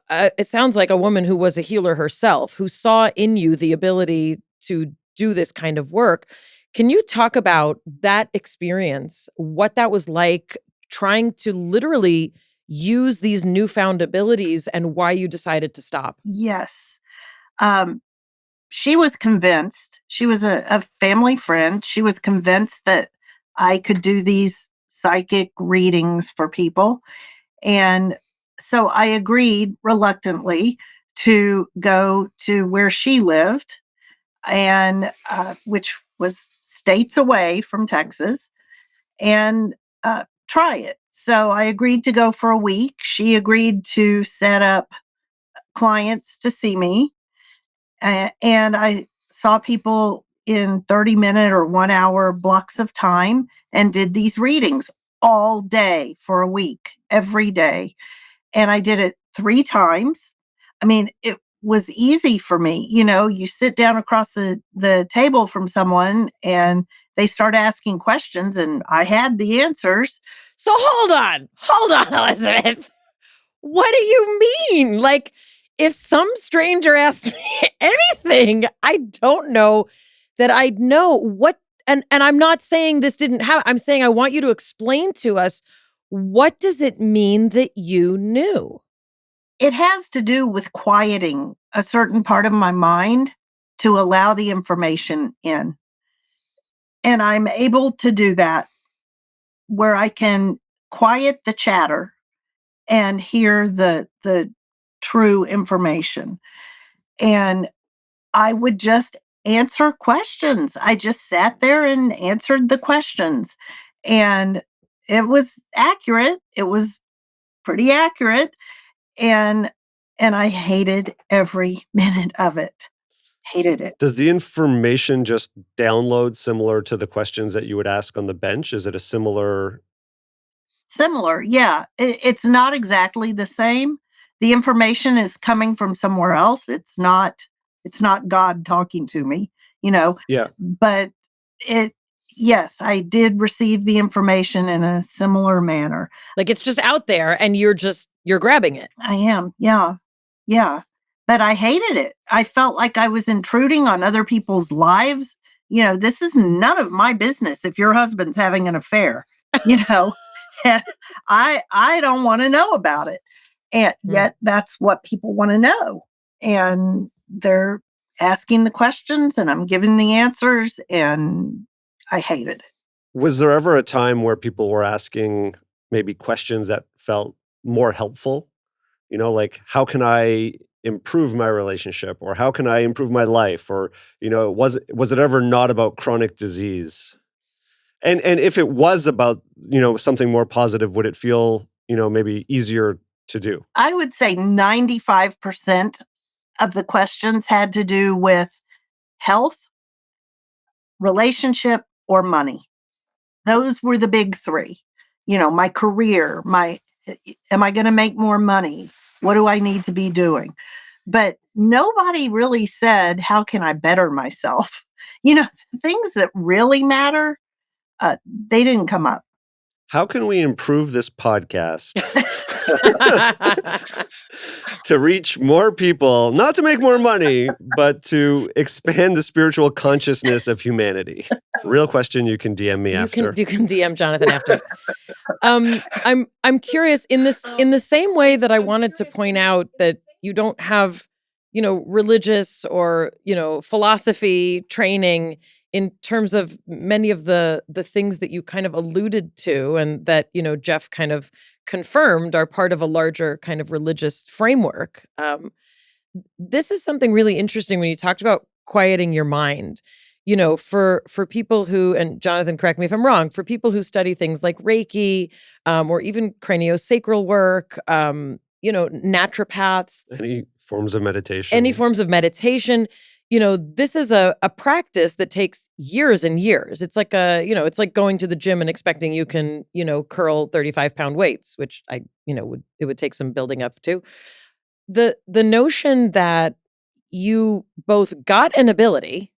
it sounds like a woman who was a healer herself, who saw in you the ability to do this kind of work. Can you talk about that experience, what that was like, trying to literally use these newfound abilities and why you decided to stop? Yes. She was convinced. She was a family friend. She was convinced that I could do these psychic readings for people. And so I agreed reluctantly to go to where she lived, and which was states away from Texas, and try it. So I agreed to go for a week. She agreed to set up clients to see me. And I saw people in 30-minute or 1 hour blocks of time and did these readings all day for a week, every day. And I did it 3 times. I mean, it was easy for me. You sit down across the table from someone and they start asking questions and I had the answers. So hold on, Elizabeth. What do you mean? Like, if some stranger asked me anything, I don't know that I'd know what, and I'm not saying this didn't happen. I'm saying I want you to explain to us, what does it mean that you knew? It has to do with quieting a certain part of my mind to allow the information in. And I'm able to do that where I can quiet the chatter and hear the true information. And I would just answer questions. I just sat there and answered the questions. And it was accurate. It was pretty accurate. And I hated every minute of it. Hated it. Does the information just download similar to the questions that you would ask on the bench? Is it a similar? Similar, yeah. It's not exactly the same. The information is coming from somewhere else. It's not God talking to me, Yeah. but yes, I did receive the information in a similar manner. Like it's just out there and you're grabbing it. I am. Yeah. Yeah. But I hated it. I felt like I was intruding on other people's lives. This is none of my business if your husband's having an affair, And I don't want to know about it. And yet that's what people want to know. And they're asking the questions and I'm giving the answers, and I hated it. Was there ever a time where people were asking maybe questions that felt more helpful? Like, how can I improve my relationship, or how can I improve my life? Or, was it ever not about chronic disease? And if it was about, something more positive, would it feel, maybe easier to do? I would say 95% of the questions had to do with health, relationship, or money. Those were the big three. My career, am I going to make more money? What do I need to be doing? But nobody really said, how can I better myself? Things that really matter, they didn't come up. How can we improve this podcast to reach more people, not to make more money, but to expand the spiritual consciousness of humanity? Real question. You can DM me after. You can DM Jonathan after. I'm curious, in the same way that I wanted to point out that you don't have, religious or, philosophy training in terms of many of the things that you kind of alluded to and that, Jeff kind of confirmed are part of a larger kind of religious framework. This is something really interesting when you talked about quieting your mind. For people who, and Jonathan, correct me if I'm wrong, for people who study things like Reiki, or even craniosacral work, naturopaths. Any forms of meditation. This is a practice that takes years and years. It's like it's like going to the gym and expecting you can, curl 35-pound weights, which it would take some building up to. The notion that you both got an ability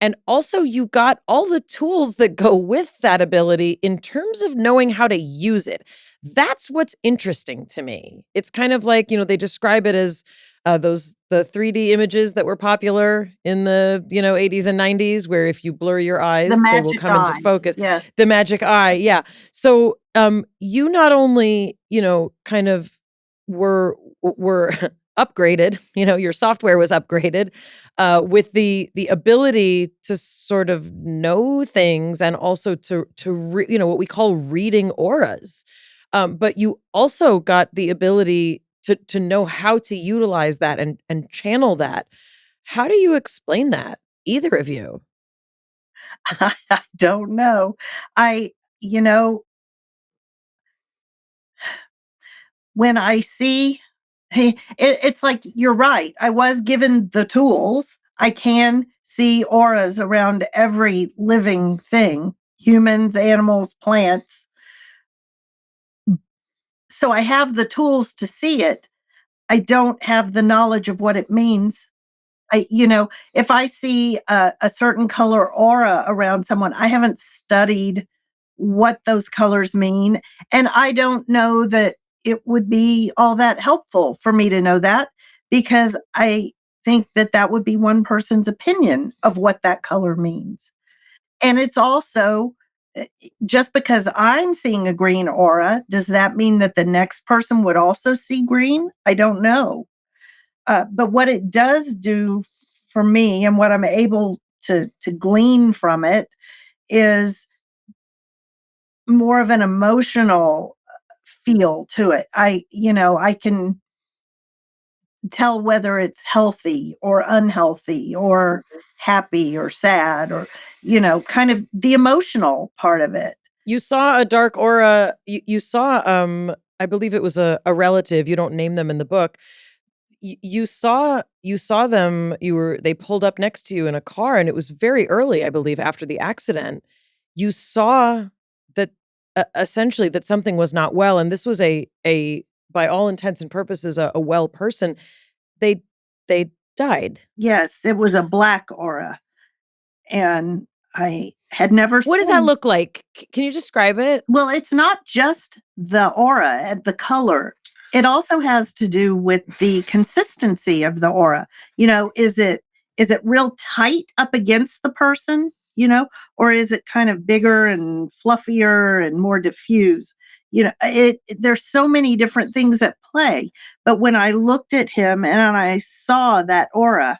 and also you got all the tools that go with that ability in terms of knowing how to use it. That's what's interesting to me. It's kind of like, they describe it as the 3D images that were popular in the 80s and 90s, where if you blur your eyes, they will come into focus. Yes. The magic eye, yeah. So you not only kind of were upgraded, your software was upgraded with the ability to sort of know things and also to what we call reading auras. But you also got the ability to know how to utilize that and channel that. How do you explain that, either of you? I don't know. When I see, it's like, you're right. I was given the tools. I can see auras around every living thing, humans, animals, plants. So I have the tools to see it. I don't have the knowledge of what it means. If I see a certain color aura around someone, I haven't studied what those colors mean. And I don't know that it would be all that helpful for me to know that, because I think that that would be one person's opinion of what that color means. And it's also, just because I'm seeing a green aura, does that mean that the next person would also see green? I don't know. But what it does do for me, and what I'm able to glean from it, is more of an emotional feel to it. I can tell whether it's healthy or unhealthy or happy or sad, or, kind of the emotional part of it. You saw a dark aura. You saw, I believe it was a relative. You don't name them in the book. You saw them. They pulled up next to you in a car, and it was very early, I believe, after the accident. You saw that essentially that something was not well, and this was a by all intents and purposes a well person. They died. Yes, it was a black aura, and I had never What does that look like? Can you describe it? Well, it's not just the aura and the color. It also has to do with the consistency of the aura. Is it real tight up against the person, or is it kind of bigger and fluffier and more diffuse? There's so many different things at play. But when I looked at him and I saw that aura,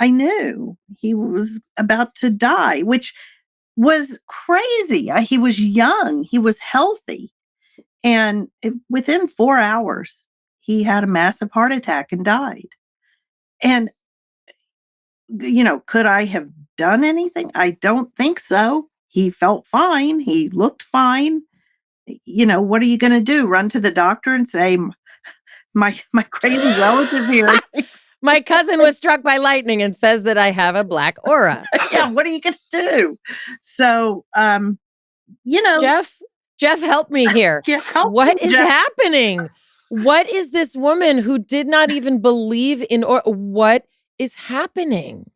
I knew he was about to die, which was crazy. He was young, he was healthy. And within 4 hours, he had a massive heart attack and died. And, could I have done anything? I don't think so. He felt fine. He looked fine. What are you going to do? Run to the doctor and say, my crazy relative here. My cousin was struck by lightning and says that I have a black aura. Yeah, what are you going to do? So, Jeff, help me here. What is happening? What is this woman who did not even believe in, or what is happening?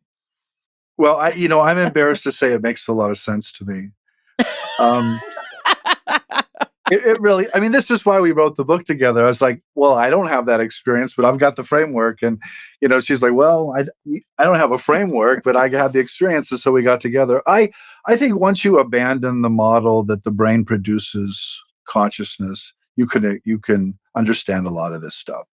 Well, I'm embarrassed to say it makes a lot of sense to me. It really, this is why we wrote the book together. I was like, well, I don't have that experience, but I've got the framework. And, she's like, well, I don't have a framework, but I had the experiences. So we got together. I think once you abandon the model that the brain produces consciousness, you can understand a lot of this stuff.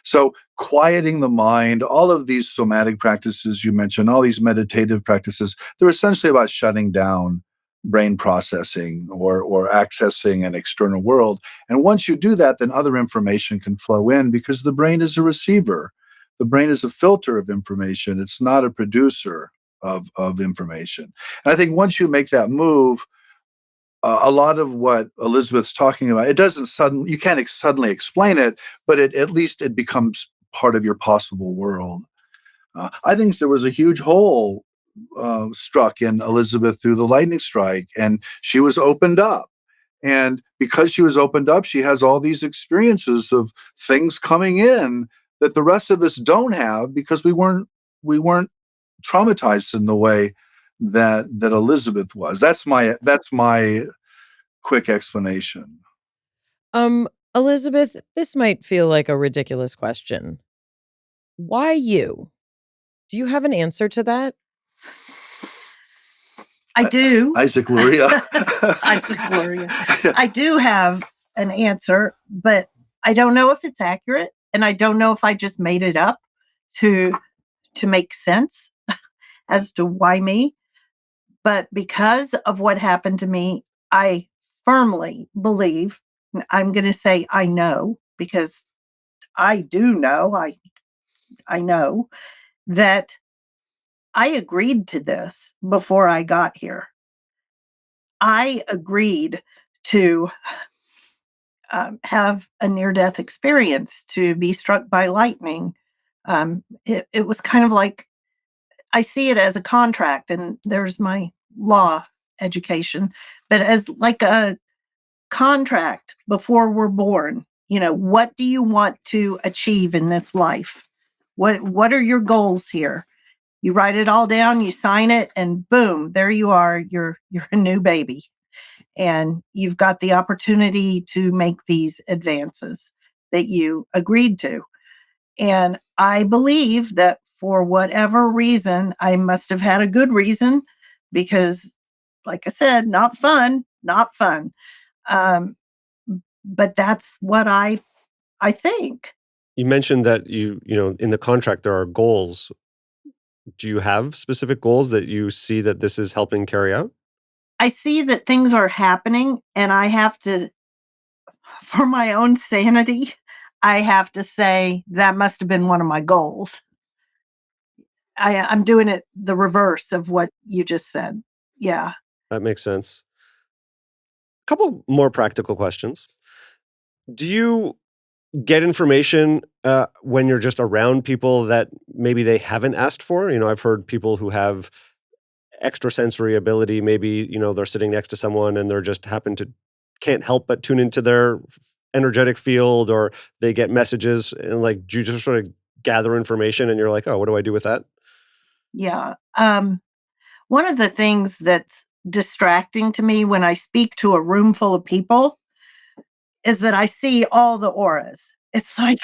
So quieting the mind, all of these somatic practices you mentioned, all these meditative practices, they're essentially about shutting down brain processing or accessing an external world. And once you do that, then other information can flow in, because the brain is a receiver. The brain is a filter of information. It's not a producer of information. And I think once you make that move, a lot of what Elizabeth's talking about, you can't suddenly explain it, but at least it becomes part of your possible world. I think there was a huge hole struck in Elizabeth through the lightning strike, and she was opened up. And because she was opened up, she has all these experiences of things coming in that the rest of us don't have, because we weren't traumatized in the way that Elizabeth was. That's my quick explanation. Elizabeth, this might feel like a ridiculous question. Why you? Do you have an answer to that? I do. Isaac Luria. Isaac Luria. I do have an answer, but I don't know if it's accurate, and I don't know if I just made it up to make sense as to why me. But because of what happened to me, I firmly believe, I'm going to say I know, because I do know, I know that I agreed to this before I got here. I agreed to have a near-death experience, to be struck by lightning. It was kind of like, I see it as a contract, and there's my law education, but as like a contract before we're born. What do you want to achieve in this life? What are your goals here? You write it all down, you sign it, and boom, there you are. You're a new baby. And you've got the opportunity to make these advances that you agreed to. And I believe that for whatever reason, I must have had a good reason because, like I said, not fun, not fun. Um, but that's what I think. You mentioned that in the contract there are goals. Do you have specific goals that you see that this is helping carry out? I see that things are happening, and I have to, for my own sanity, I have to say that must have been one of my goals. I'm doing it the reverse of what you just said. Yeah. That makes sense. A couple more practical questions. Do you get information when you're just around people that maybe they haven't asked for? I've heard people who have extrasensory ability, maybe, they're sitting next to someone and they're just can't help but tune into their energetic field, or they get messages and you just sort of gather information and you're like, oh, what do I do with that? Yeah. One of the things that's distracting to me when I speak to a room full of people is that I see all the auras. It's like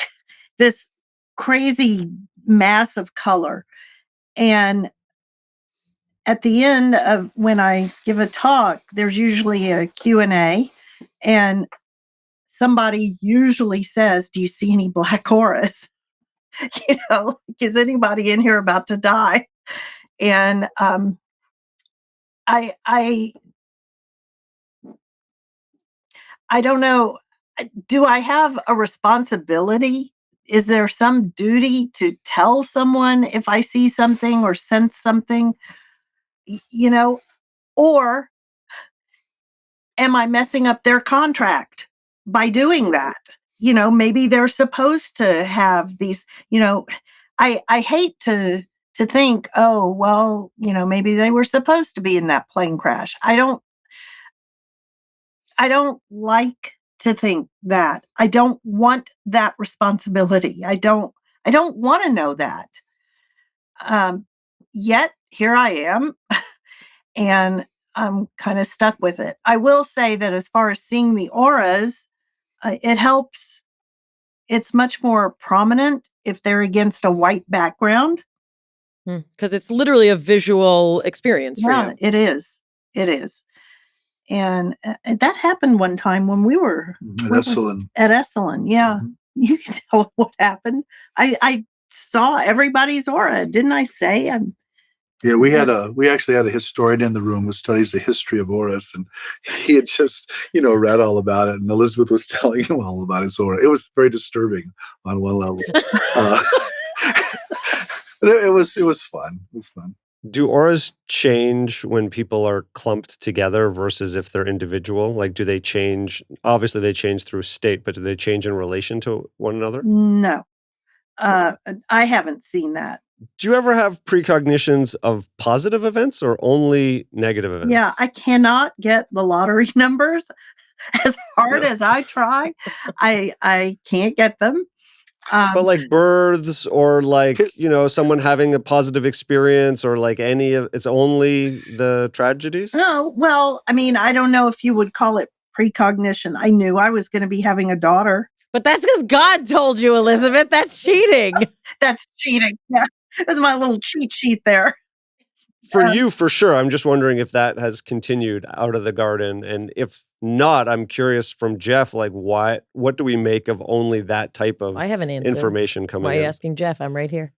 this crazy mass of color. And at the end of when I give a talk, there's usually a Q&A, and somebody usually says, do you see any black auras? Is anybody in here about to die? And I don't know. Do I have a responsibility? Is there some duty to tell someone if I see something or sense something? Or am I messing up their contract by doing that? Maybe they're supposed to have these, I hate to think, oh, well, maybe they were supposed to be in that plane crash. I don't like to think that. I don't want that responsibility. I don't want to know that. Yet here I am, and I'm kind of stuck with it. I will say that as far as seeing the auras, it helps. It's much more prominent if they're against a white background. Because it's literally a visual experience for you. It is. It is. And that happened one time when we were at Esalen. Yeah. Mm-hmm. You can tell what happened. I saw everybody's aura. Didn't I say? Yeah, we actually had a historian in the room who studies the history of auras, and he had just, read all about it, and Elizabeth was telling him all about his aura. It was very disturbing on one level. It was fun. It was fun. Do auras change when people are clumped together versus if they're individual? Do they change? Obviously, they change through state, but do they change in relation to one another? No. I haven't seen that. Do you ever have precognitions of positive events or only negative events? Yeah, I cannot get the lottery numbers as hard as I try. I can't get them. But births or someone having a positive experience or it's only the tragedies? No, well, I don't know if you would call it precognition. I knew I was going to be having a daughter. But that's because God told you, Elizabeth. That's cheating. That's cheating. Yeah. It was my little cheat sheet there. For you, for sure. I'm just wondering if that has continued out of the garden. And if not, I'm curious from Jeff, what do we make of only that type of I have an answer. Information coming in? Why are you asking Jeff? I'm right here.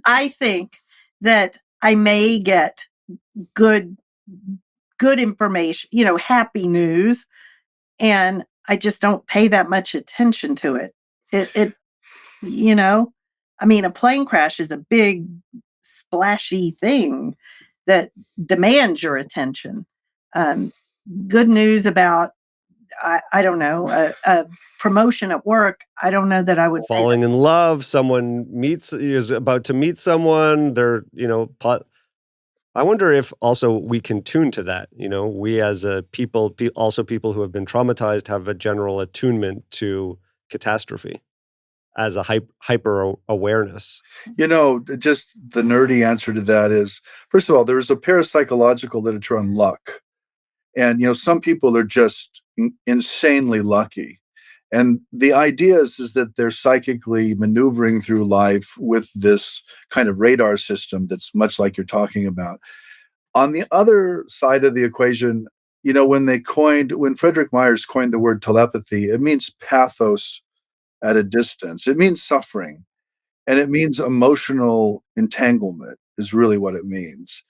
I think that I may get good information, happy news, and I just don't pay that much attention to it. A plane crash is a big, splashy thing that demands your attention. Good news about, I don't know, a promotion at work. I don't know that I would falling in love. Someone is about to meet someone. They're, I wonder if also we can tune to that. We as a people, also people who have been traumatized, have a general attunement to catastrophe as a hyper awareness. Just the nerdy answer to that is, first of all, there is a parapsychological literature on luck. And, some people are just insanely lucky. And the idea is that they're psychically maneuvering through life with this kind of radar system that's much like you're talking about. On the other side of the equation, when Frederick Myers coined the word telepathy, it means pathos at a distance. It means suffering, and it means emotional entanglement is really what it means.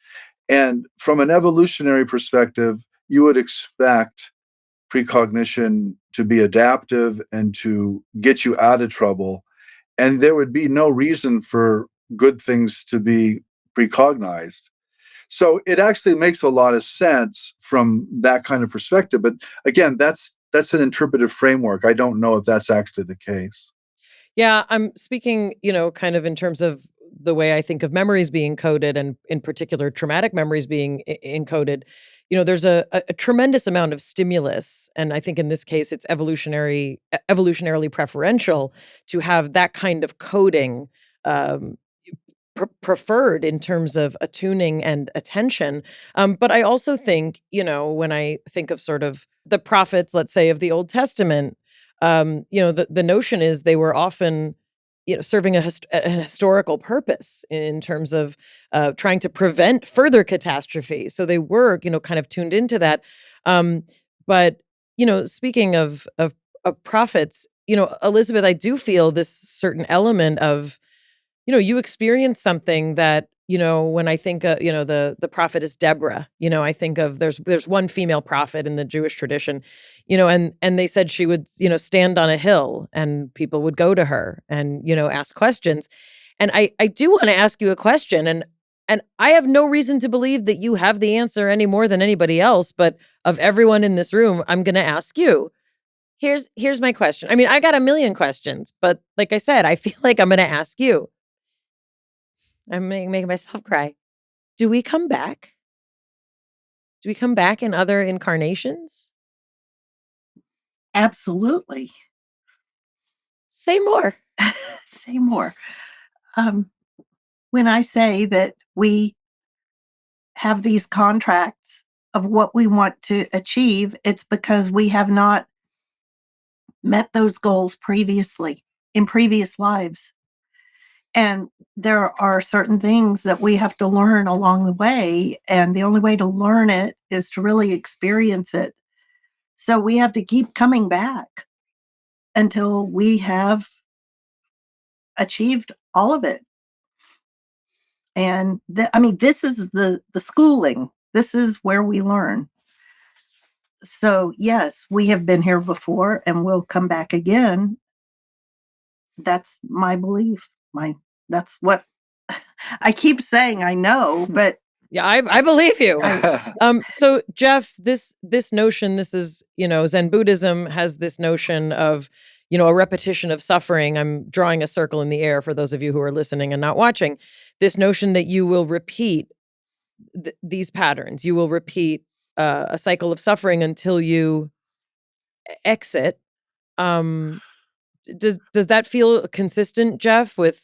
And from an evolutionary perspective, you would expect precognition to be adaptive and to get you out of trouble. And there would be no reason for good things to be precognized. So it actually makes a lot of sense from that kind of perspective. But again, that's an interpretive framework. I don't know if that's actually the case. Yeah, I'm speaking, kind of in terms of the way I think of memories being coded, and in particular traumatic memories being encoded. There's a tremendous amount of stimulus, and I think in this case it's evolutionarily preferential to have that kind of coding um, preferred in terms of attuning and attention. But I also think, when I think of sort of the prophets, let's say, of the Old Testament, the notion is they were often, serving an historical purpose in terms of trying to prevent further catastrophe. So they were, kind of tuned into that. But, speaking of prophets, Elizabeth, I do feel this certain element of, you experience something that, when I think, the prophetess Deborah, I think of there's one female prophet in the Jewish tradition, and they said she would, stand on a hill and people would go to her and, ask questions. And I do want to ask you a question, and I have no reason to believe that you have the answer any more than anybody else, but of everyone in this room, I'm going to ask you. Here's my question. I mean, I got a million questions, but like I said, I feel like I'm going to ask you. I'm making myself cry. Do we come back? Do we come back in other incarnations? Absolutely. Say more. Say more. When I say that we have these contracts of what we want to achieve, it's because we have not met those goals previously in previous lives. And there are certain things that we have to learn along the way. And the only way to learn it is to really experience it. So we have to keep coming back until we have achieved all of it. And this is the schooling. This is where we learn. So yes, we have been here before and we'll come back again. That's my belief. That's what I keep saying I know, but yeah, I believe you. Right. So Jeff, this notion, this is, Zen Buddhism has this notion of, a repetition of suffering. I'm drawing a circle in the air for those of you who are listening and not watching. This notion that you will repeat these patterns. You will repeat a cycle of suffering until you exit. Does that feel consistent, Jeff, with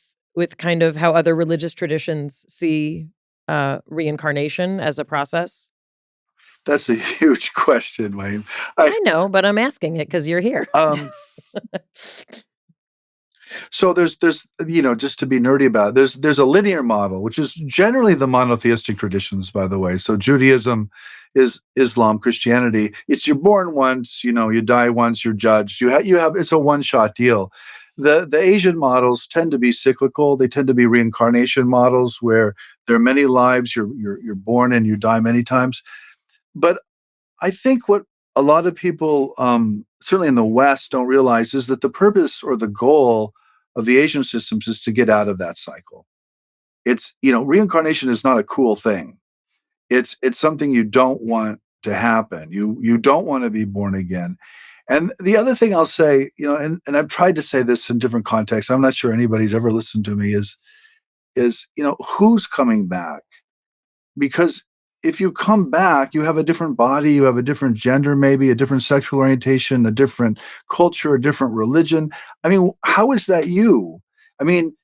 kind of how other religious traditions see reincarnation as a process? That's a huge question, Wayne. I know, but I'm asking it because you're here. So there's just to be nerdy about it, there's a linear model, which is generally the monotheistic traditions, by the way. So Judaism, is Islam, Christianity. It's you're born once, you die once, you're judged. You have it's a one-shot deal. The Asian models tend to be cyclical. They tend to be reincarnation models where there are many lives. You're born and you die many times. But I think what a lot of people, certainly in the West, don't realize is that the purpose or the goal of the Asian systems is to get out of that cycle. It's, reincarnation is not a cool thing. It's something you don't want to happen. You don't want to be born again. And the other thing I'll say, and I've tried to say this in different contexts, I'm not sure anybody's ever listened to me, is who's coming back? Because if you come back, you have a different body, you have a different gender, maybe a different sexual orientation, a different culture, a different religion. I mean, how is that you? I mean,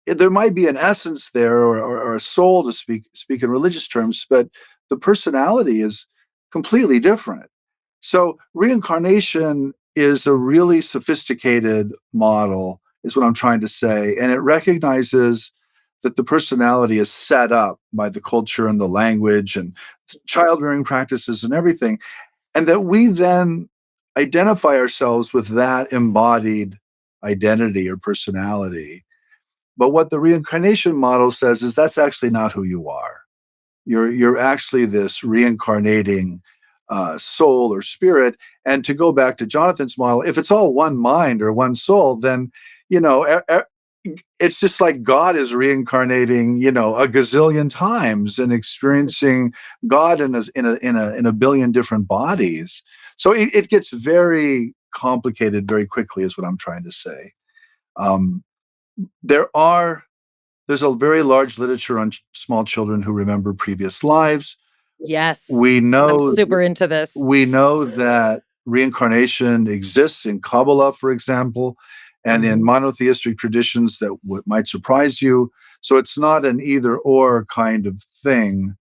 there might be an essence there or a soul, to speak in religious terms, but the personality is completely different. So reincarnation is a really sophisticated model, is what I'm trying to say. And it recognizes that the personality is set up by the culture and the language and child rearing practices and everything. And that we then identify ourselves with that embodied identity or personality. But what the reincarnation model says is that's actually not who you are. You're actually this reincarnating soul or spirit. And to go back to Jonathan's model, if it's all one mind or one soul, then it's just like God is reincarnating, a gazillion times and experiencing God in a billion different bodies. So it gets very complicated very quickly, is what I'm trying to say. There's a very large literature on small children who remember previous lives. Yes. I'm super into this. We know that reincarnation exists in Kabbalah, for example, and in monotheistic traditions that might surprise you. So it's not an either or kind of thing.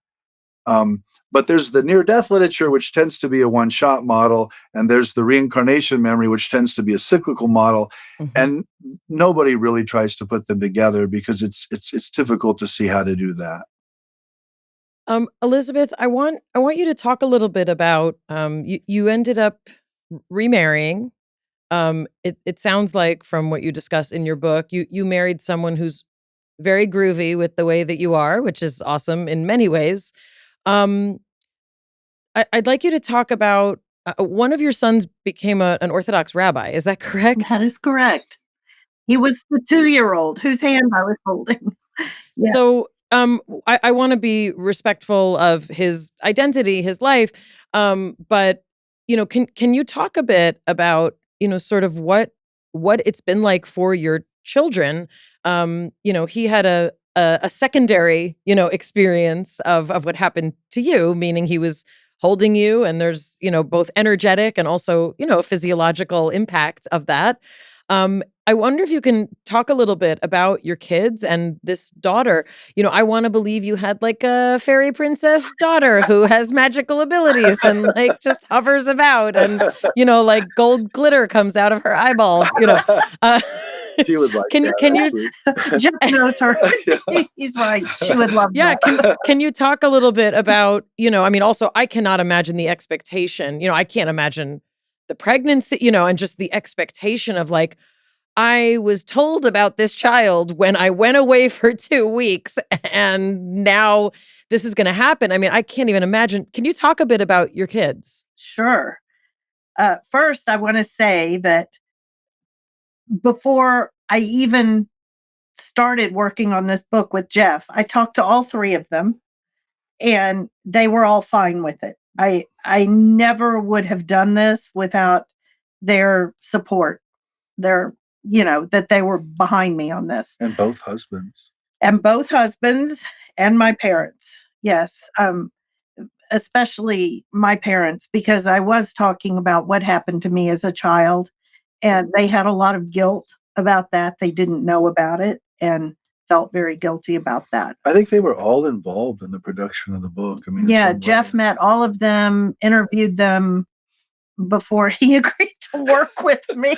But there's the near-death literature, which tends to be a one-shot model, and there's the reincarnation memory, which tends to be a cyclical model. And nobody really tries to put them together because it's difficult to see how to do that. Elizabeth, I want you to talk a little bit about you ended up remarrying. It sounds like from what you discussed in your book, you married someone who's very groovy with the way that you are, which is awesome in many ways. I'd like you to talk about one of your sons became an Orthodox rabbi. Is that correct? That is correct. He was the 2-year-old whose hand I was holding. Yes. So I want to be respectful of his identity, his life. But can you talk a bit about sort of what it's been like for your children? He had a secondary experience of what happened to you, meaning he was holding you, and there's both energetic and also a physiological impact of that. I wonder if you can talk a little bit about your kids and this daughter. I want to believe you had like a fairy princess daughter who has magical abilities and like just hovers about and, like gold glitter comes out of her eyeballs, She would like can that, you Jeff knows her. He's right. She would love that. Can you talk a little bit about, also I cannot imagine the expectation, I can't imagine the pregnancy, and just the expectation of like, I was told about this child when I went away for 2 weeks and now this is going to happen. I mean, I can't even imagine. Can you talk a bit about your kids? Sure. First, I want to say that before I even started working on this book with Jeff, I talked to all 3 of them and they were all fine with it. I never would have done this without their support, that they were behind me on this. And both husbands. And my parents. Yes. Especially my parents, because I was talking about what happened to me as a child, and they had a lot of guilt about that. They didn't know about it and felt very guilty about that. I think they were all involved in the production of the book. I mean, yeah, Jeff met all of them, interviewed them before he agreed to work with me.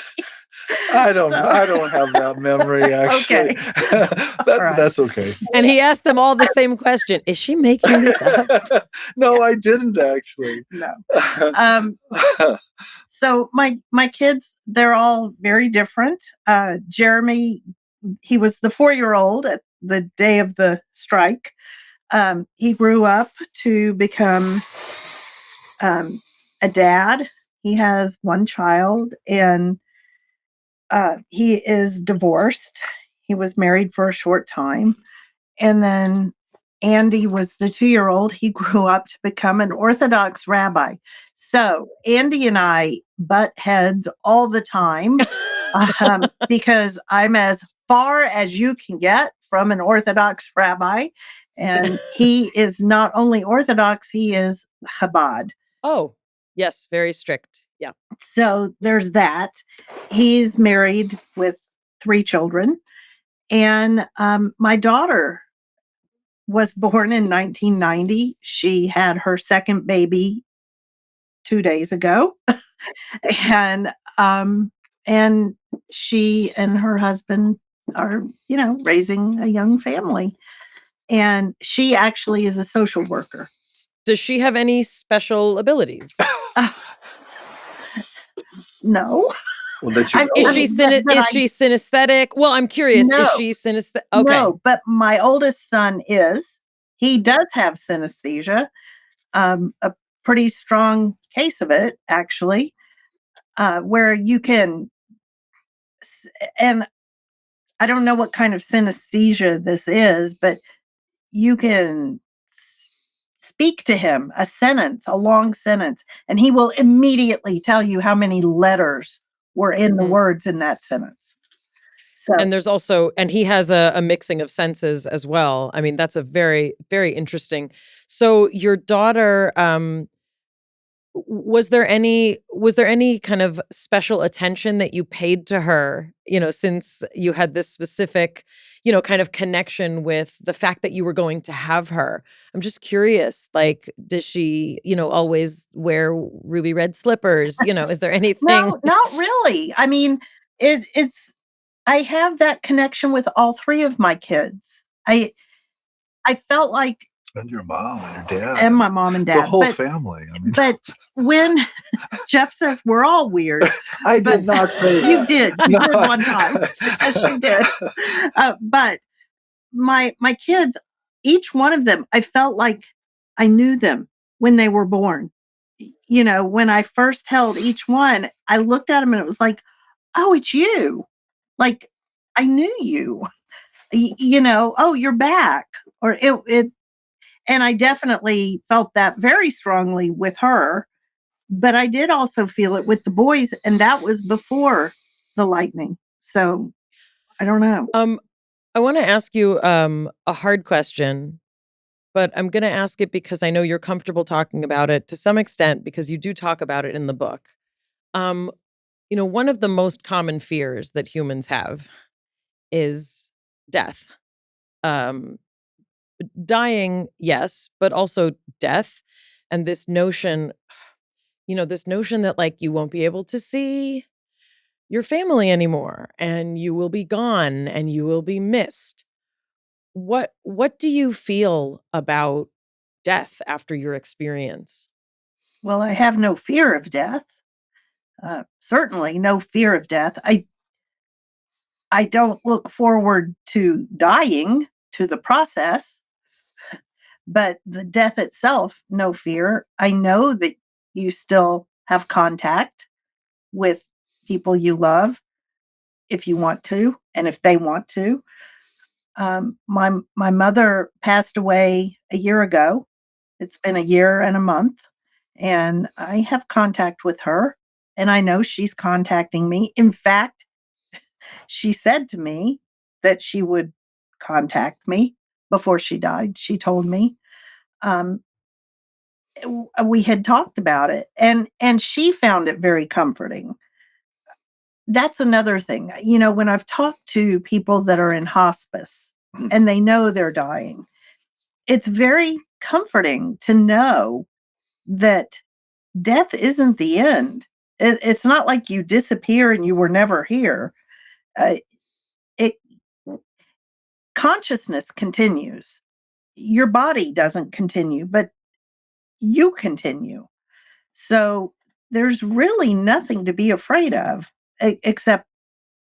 I don't have that memory, actually. Okay. That's okay. And he asked them all the same question. Is she making this up? No, I didn't actually. No. So my kids, they're all very different. Jeremy, he was the 4-year-old at the day of the strike. He grew up to become a dad. He has 1 child, and he is divorced. He was married for a short time. And then Andy was the 2-year-old. He grew up to become an Orthodox rabbi. So Andy and I butt heads all the time because I'm as far as you can get from an Orthodox rabbi. And he is not only Orthodox, he is Chabad. Oh, yes, very strict. Yeah. So there's that. He's married with 3 children. And my daughter was born in 1990. She had her second baby 2 days ago. And And she and her husband are, raising a young family. And she actually is a social worker. Does she have any special abilities? No. Well, that you I- know. Is I she mean, but is I- she synesthetic? Well, I'm curious. No. Is she synesthetic? Okay. No, but my oldest son is. He does have synesthesia, a pretty strong case of it, actually, where you can, and I don't know what kind of synesthesia this is, but you can speak to him a long sentence, and he will immediately tell you how many letters were in the words in that sentence. So, And there's also, and he has a mixing of senses as well. I mean, that's a very, very interesting. So your daughter, was there any kind of special attention that you paid to her, since you had this specific, kind of connection with the fact that you were going to have her? I'm just curious, like, does she, always wear ruby red slippers? Is there anything? no, not really. I mean, it's I have that connection with all three of my kids. I felt like, And your mom and your dad. and my mom and dad. The whole but, family. I mean, but when Jeff says we're all weird, I but did not say that. you did. You No. did one time. Yes, you did. But my kids, each one of them, I felt like I knew them when they were born. When I first held each one, I looked at them and it was like, oh, it's you. Like, I knew you. Oh, you're back. Or it, and I definitely felt that very strongly with her. But I did also feel it with the boys, and that was before the lightning. So I don't know. I want to ask you a hard question, but I'm going to ask it because I know you're comfortable talking about it to some extent because you do talk about it in the book. One of the most common fears that humans have is death. Dying, yes, but also death. And this notion that like you won't be able to see your family anymore and you will be gone and you will be missed. What do you feel about death after your experience? Well, I have no fear of death. Certainly no fear of death. I don't look forward to dying, to the process, but the death itself, no fear. I know that you still have contact with people you love if you want to, and if they want to. My mother passed away a year ago. It's been a year and a month, and I have contact with her, and I know she's contacting me. In fact, she said to me that she would contact me before she died. She told me. We had talked about it, and she found it very comforting. That's another thing. When I've talked to people that are in hospice and they know they're dying, it's very comforting to know that death isn't the end. It's not like you disappear and you were never here. It Consciousness continues. Your body doesn't continue, but you continue. So there's really nothing to be afraid of except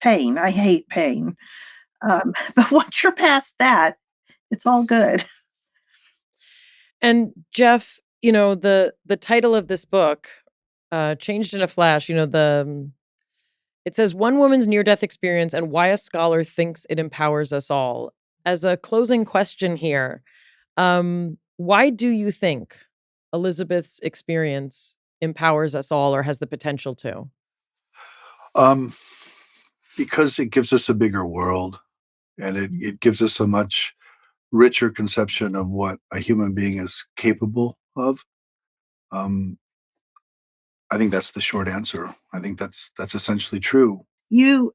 pain. I hate pain. But once you're past that, it's all good. And Jeff, the title of this book, Changed in a Flash, it says one woman's near-death experience and why a scholar thinks it empowers us all. As a closing question here, why do you think Elizabeth's experience empowers us all or has the potential to? Because it gives us a bigger world, and it gives us a much richer conception of what a human being is capable of. I think that's the short answer. I think that's essentially true. You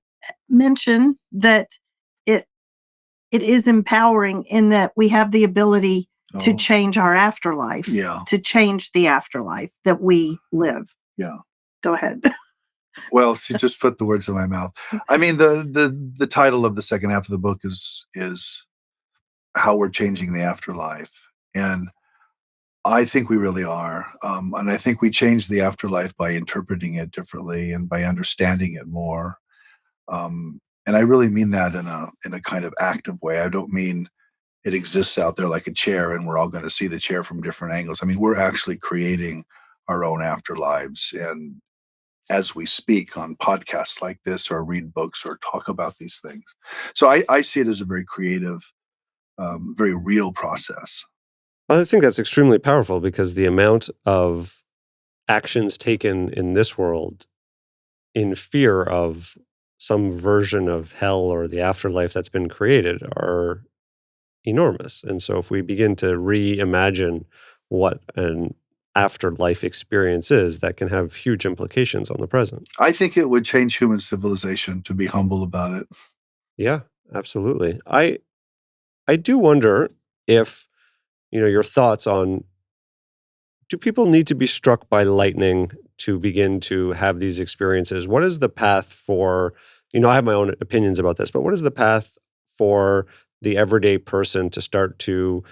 mentioned that it is empowering in that we have the ability to Oh, change our afterlife, yeah. to change the afterlife that we live. Yeah. Go ahead. Well, she just put the words in my mouth. I mean, the title of the second half of the book is how we're changing the afterlife, and I think we really are. And I think we change the afterlife by interpreting it differently and by understanding it more. And I really mean that in a kind of active way. I don't mean it exists out there like a chair and we're all going to see the chair from different angles. I mean, we're actually creating our own afterlives. And as we speak on podcasts like this or read books or talk about these things. So I see it as a very creative, very real process. I think that's extremely powerful because the amount of actions taken in this world in fear of some version of hell or the afterlife that's been created are enormous. And so if we begin to reimagine what an afterlife experience is, that can have huge implications on the present. I think it would change human civilization to be humble about it. Yeah, absolutely. I do wonder if, your thoughts on, do people need to be struck by lightning to begin to have these experiences? What is the path for, I have my own opinions about this, but what is the path for the everyday person to start to,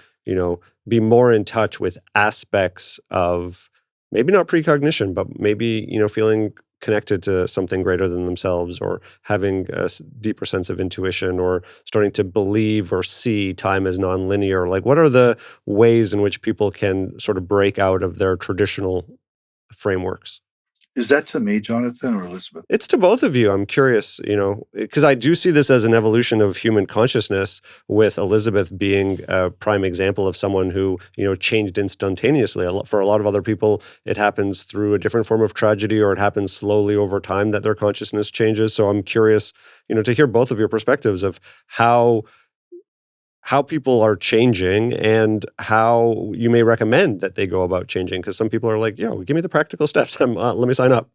be more in touch with aspects of maybe not precognition, but maybe, feeling connected to something greater than themselves, or having a deeper sense of intuition, or starting to believe or see time as nonlinear? Like, what are the ways in which people can sort of break out of their traditional frameworks? Is that to me, Jonathan, or Elizabeth? It's to both of you. I'm curious, because I do see this as an evolution of human consciousness, with Elizabeth being a prime example of someone who, changed instantaneously. For a lot of other people, it happens through a different form of tragedy, or it happens slowly over time that their consciousness changes. So I'm curious, to hear both of your perspectives of how people are changing and how you may recommend that they go about changing. Because some people are like, give me the practical steps. Let me sign up.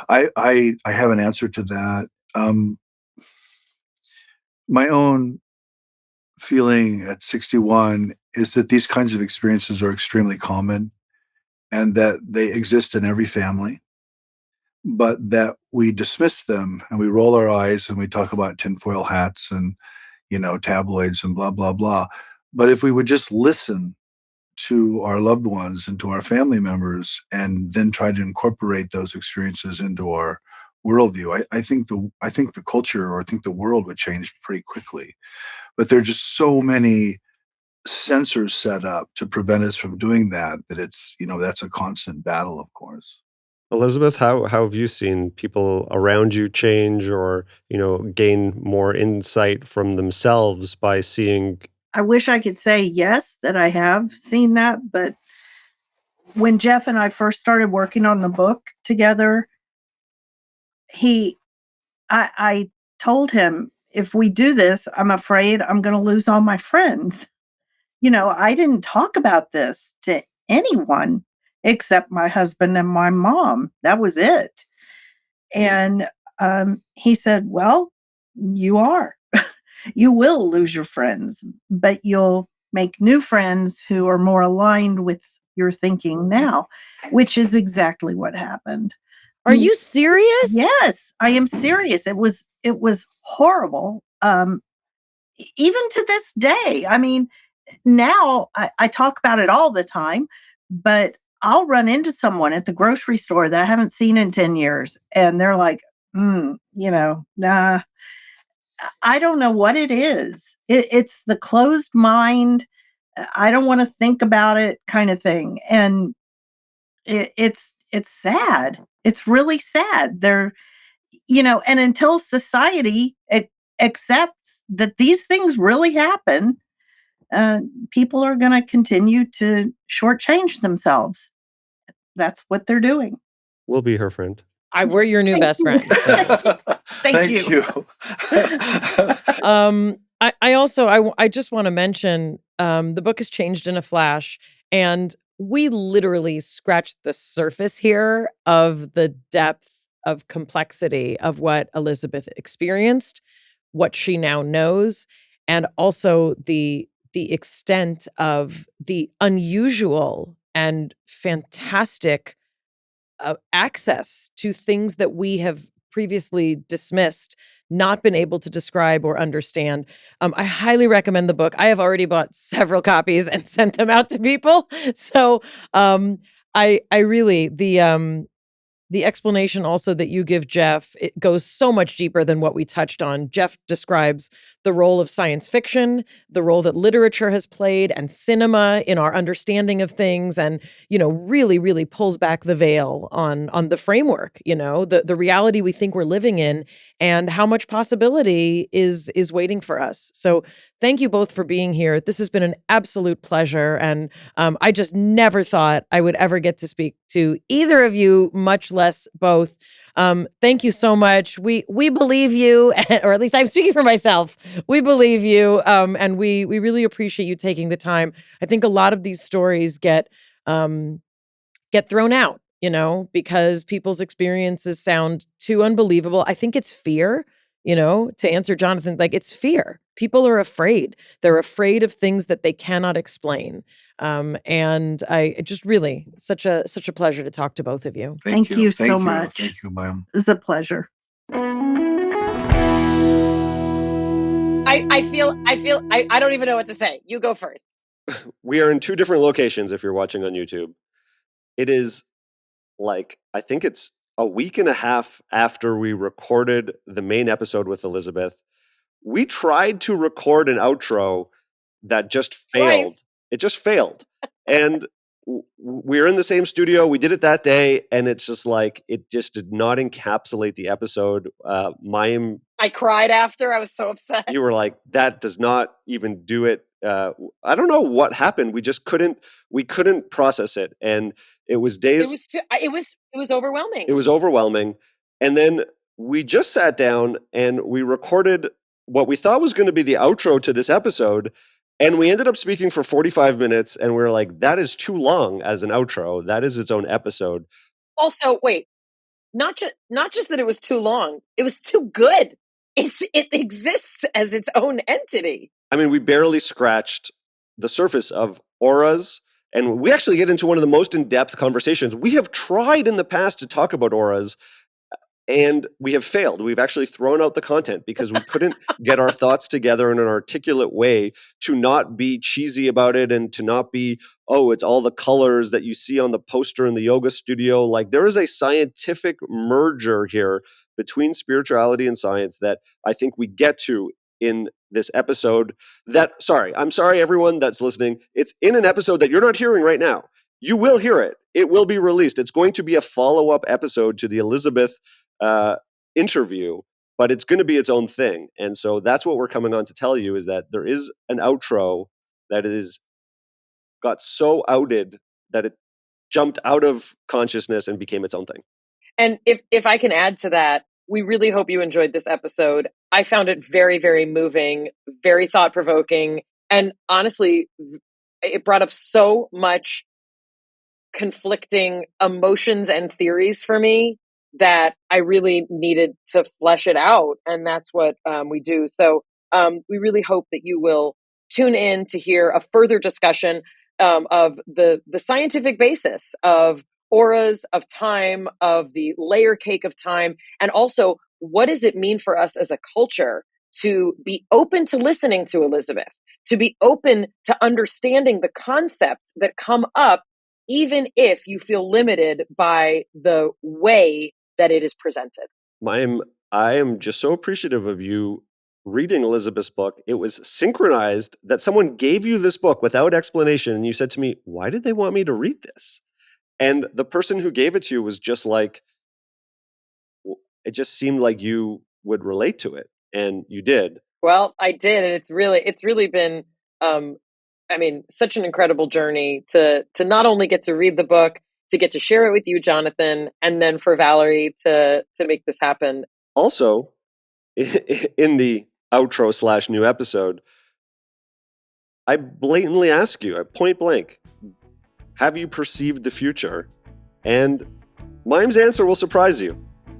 I have an answer to that. My own feeling at 61 is that these kinds of experiences are extremely common and that they exist in every family, but that we dismiss them and we roll our eyes and we talk about tinfoil hats and tabloids and blah, blah, blah. But if we would just listen to our loved ones and to our family members and then try to incorporate those experiences into our worldview, I think the culture, or I think the world, would change pretty quickly. But there are just so many sensors set up to prevent us from doing that it's, that's a constant battle, of course. Elizabeth, how have you seen people around you change, or, gain more insight from themselves by seeing? I wish I could say yes, that I have seen that, but when Jeff and I first started working on the book together, I told him, if we do this, I'm afraid I'm going to lose all my friends. I didn't talk about this to anyone except my husband and my mom. That was it. And he said, well, you are. You will lose your friends, but you'll make new friends who are more aligned with your thinking now, which is exactly what happened. Are you serious? Yes, I am serious. It was horrible. Even to this day. I mean, now I talk about it all the time, but I'll run into someone at the grocery store that I haven't seen in 10 years. And they're like, nah, I don't know what it is. It's the closed mind. I don't want to think about it kind of thing. And it's sad. It's really sad. And until society accepts that these things really happen, people are going to continue to shortchange themselves. That's what they're doing. We'll be her friend. We're your new best friend. So. Thank you. I just want to mention, the book is Changed in a Flash, and we literally scratched the surface here of the depth of complexity of what Elizabeth experienced, what she now knows, and also the extent of the unusual and fantastic access to things that we have previously dismissed, not been able to describe or understand. I highly recommend the book. I have already bought several copies and sent them out to people. So I really, the explanation also that you give, Jeff, it goes so much deeper than what we touched on. Jeff describes the role of science fiction, the role that literature has played, and cinema in our understanding of things, and, really, really pulls back the veil on the framework, the reality we think we're living in, and how much possibility is waiting for us. So thank you both for being here. This has been an absolute pleasure, and I just never thought I would ever get to speak to either of you, much less both. Thank you so much. We believe you, or at least I'm speaking for myself. We believe you, and we really appreciate you taking the time. I think a lot of these stories get thrown out, because people's experiences sound too unbelievable. I think it's fear. To answer Jonathan, it's fear. People are afraid. They're afraid of things that they cannot explain. And I just really such a pleasure to talk to both of you. Thank you so much. Thank you, Mayim. It's a pleasure. I don't even know what to say. You go first. We are in two different locations if you're watching on YouTube. It is I think it's a week and a half after we recorded the main episode with Elizabeth. We tried to record an outro that just failed. Twice. It just failed. And we're in the same studio. We did it that day. And it's just it just did not encapsulate the episode. Mayim, I cried after. I was so upset. you were like, that does not even do it. I don't know what happened. We just couldn't process it. And it was days. It was overwhelming. It was overwhelming. And then we just sat down and we recorded what we thought was going to be the outro to this episode. And we ended up speaking for 45 minutes. And we were like, that is too long as an outro. That is its own episode. Also, wait, not just that it was too long. It was too good. It exists as its own entity. I mean, we barely scratched the surface of auras. And we actually get into one of the most in-depth conversations. We have tried in the past to talk about auras, and we have failed. We've actually thrown out the content because we couldn't get our thoughts together in an articulate way to not be cheesy about it and to not be, oh, it's all the colors that you see on the poster in the yoga studio. There is a scientific merger here between spirituality and science that I think we get to in this episode I'm sorry, everyone that's listening. It's in an episode that you're not hearing right now. You will hear it. It will be released. It's going to be a follow-up episode to the Elizabeth interview, but it's going to be its own thing. And so that's what we're coming on to tell you, is that there is an outro that got so outed that it jumped out of consciousness and became its own thing. And if I can add to that, we really hope you enjoyed this episode. I found it very, very moving, very thought-provoking, and honestly, it brought up so much conflicting emotions and theories for me that I really needed to flesh it out, and that's what we do. So we really hope that you will tune in to hear a further discussion of the scientific basis of auras, of time, of the layer cake of time, and also what does it mean for us as a culture to be open to listening to Elizabeth, to be open to understanding the concepts that come up, even if you feel limited by the way that it is presented. I am just so appreciative of you reading Elizabeth's book. It was synchronized that someone gave you this book without explanation, and you said to me, why did they want me to read this? And the person who gave it to you was just it just seemed like you would relate to it, and you did. Well, I did, and it's really been, such an incredible journey to not only get to read the book, to get to share it with you, Jonathan, and then for Valerie to make this happen. Also, in the outro / new episode, I blatantly ask you, point blank, have you perceived the future? And Mayim's answer will surprise you.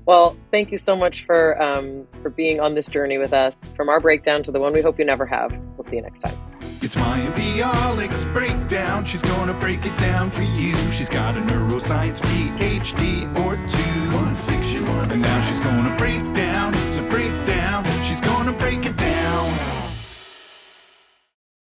Well, thank you so much for being on this journey with us, from our breakdown to the one we hope you never have. We'll see you next time. It's Mayim Bialik's breakdown. She's gonna break it down for you. She's got a neuroscience PhD or two. One fiction, one and now she's gonna break down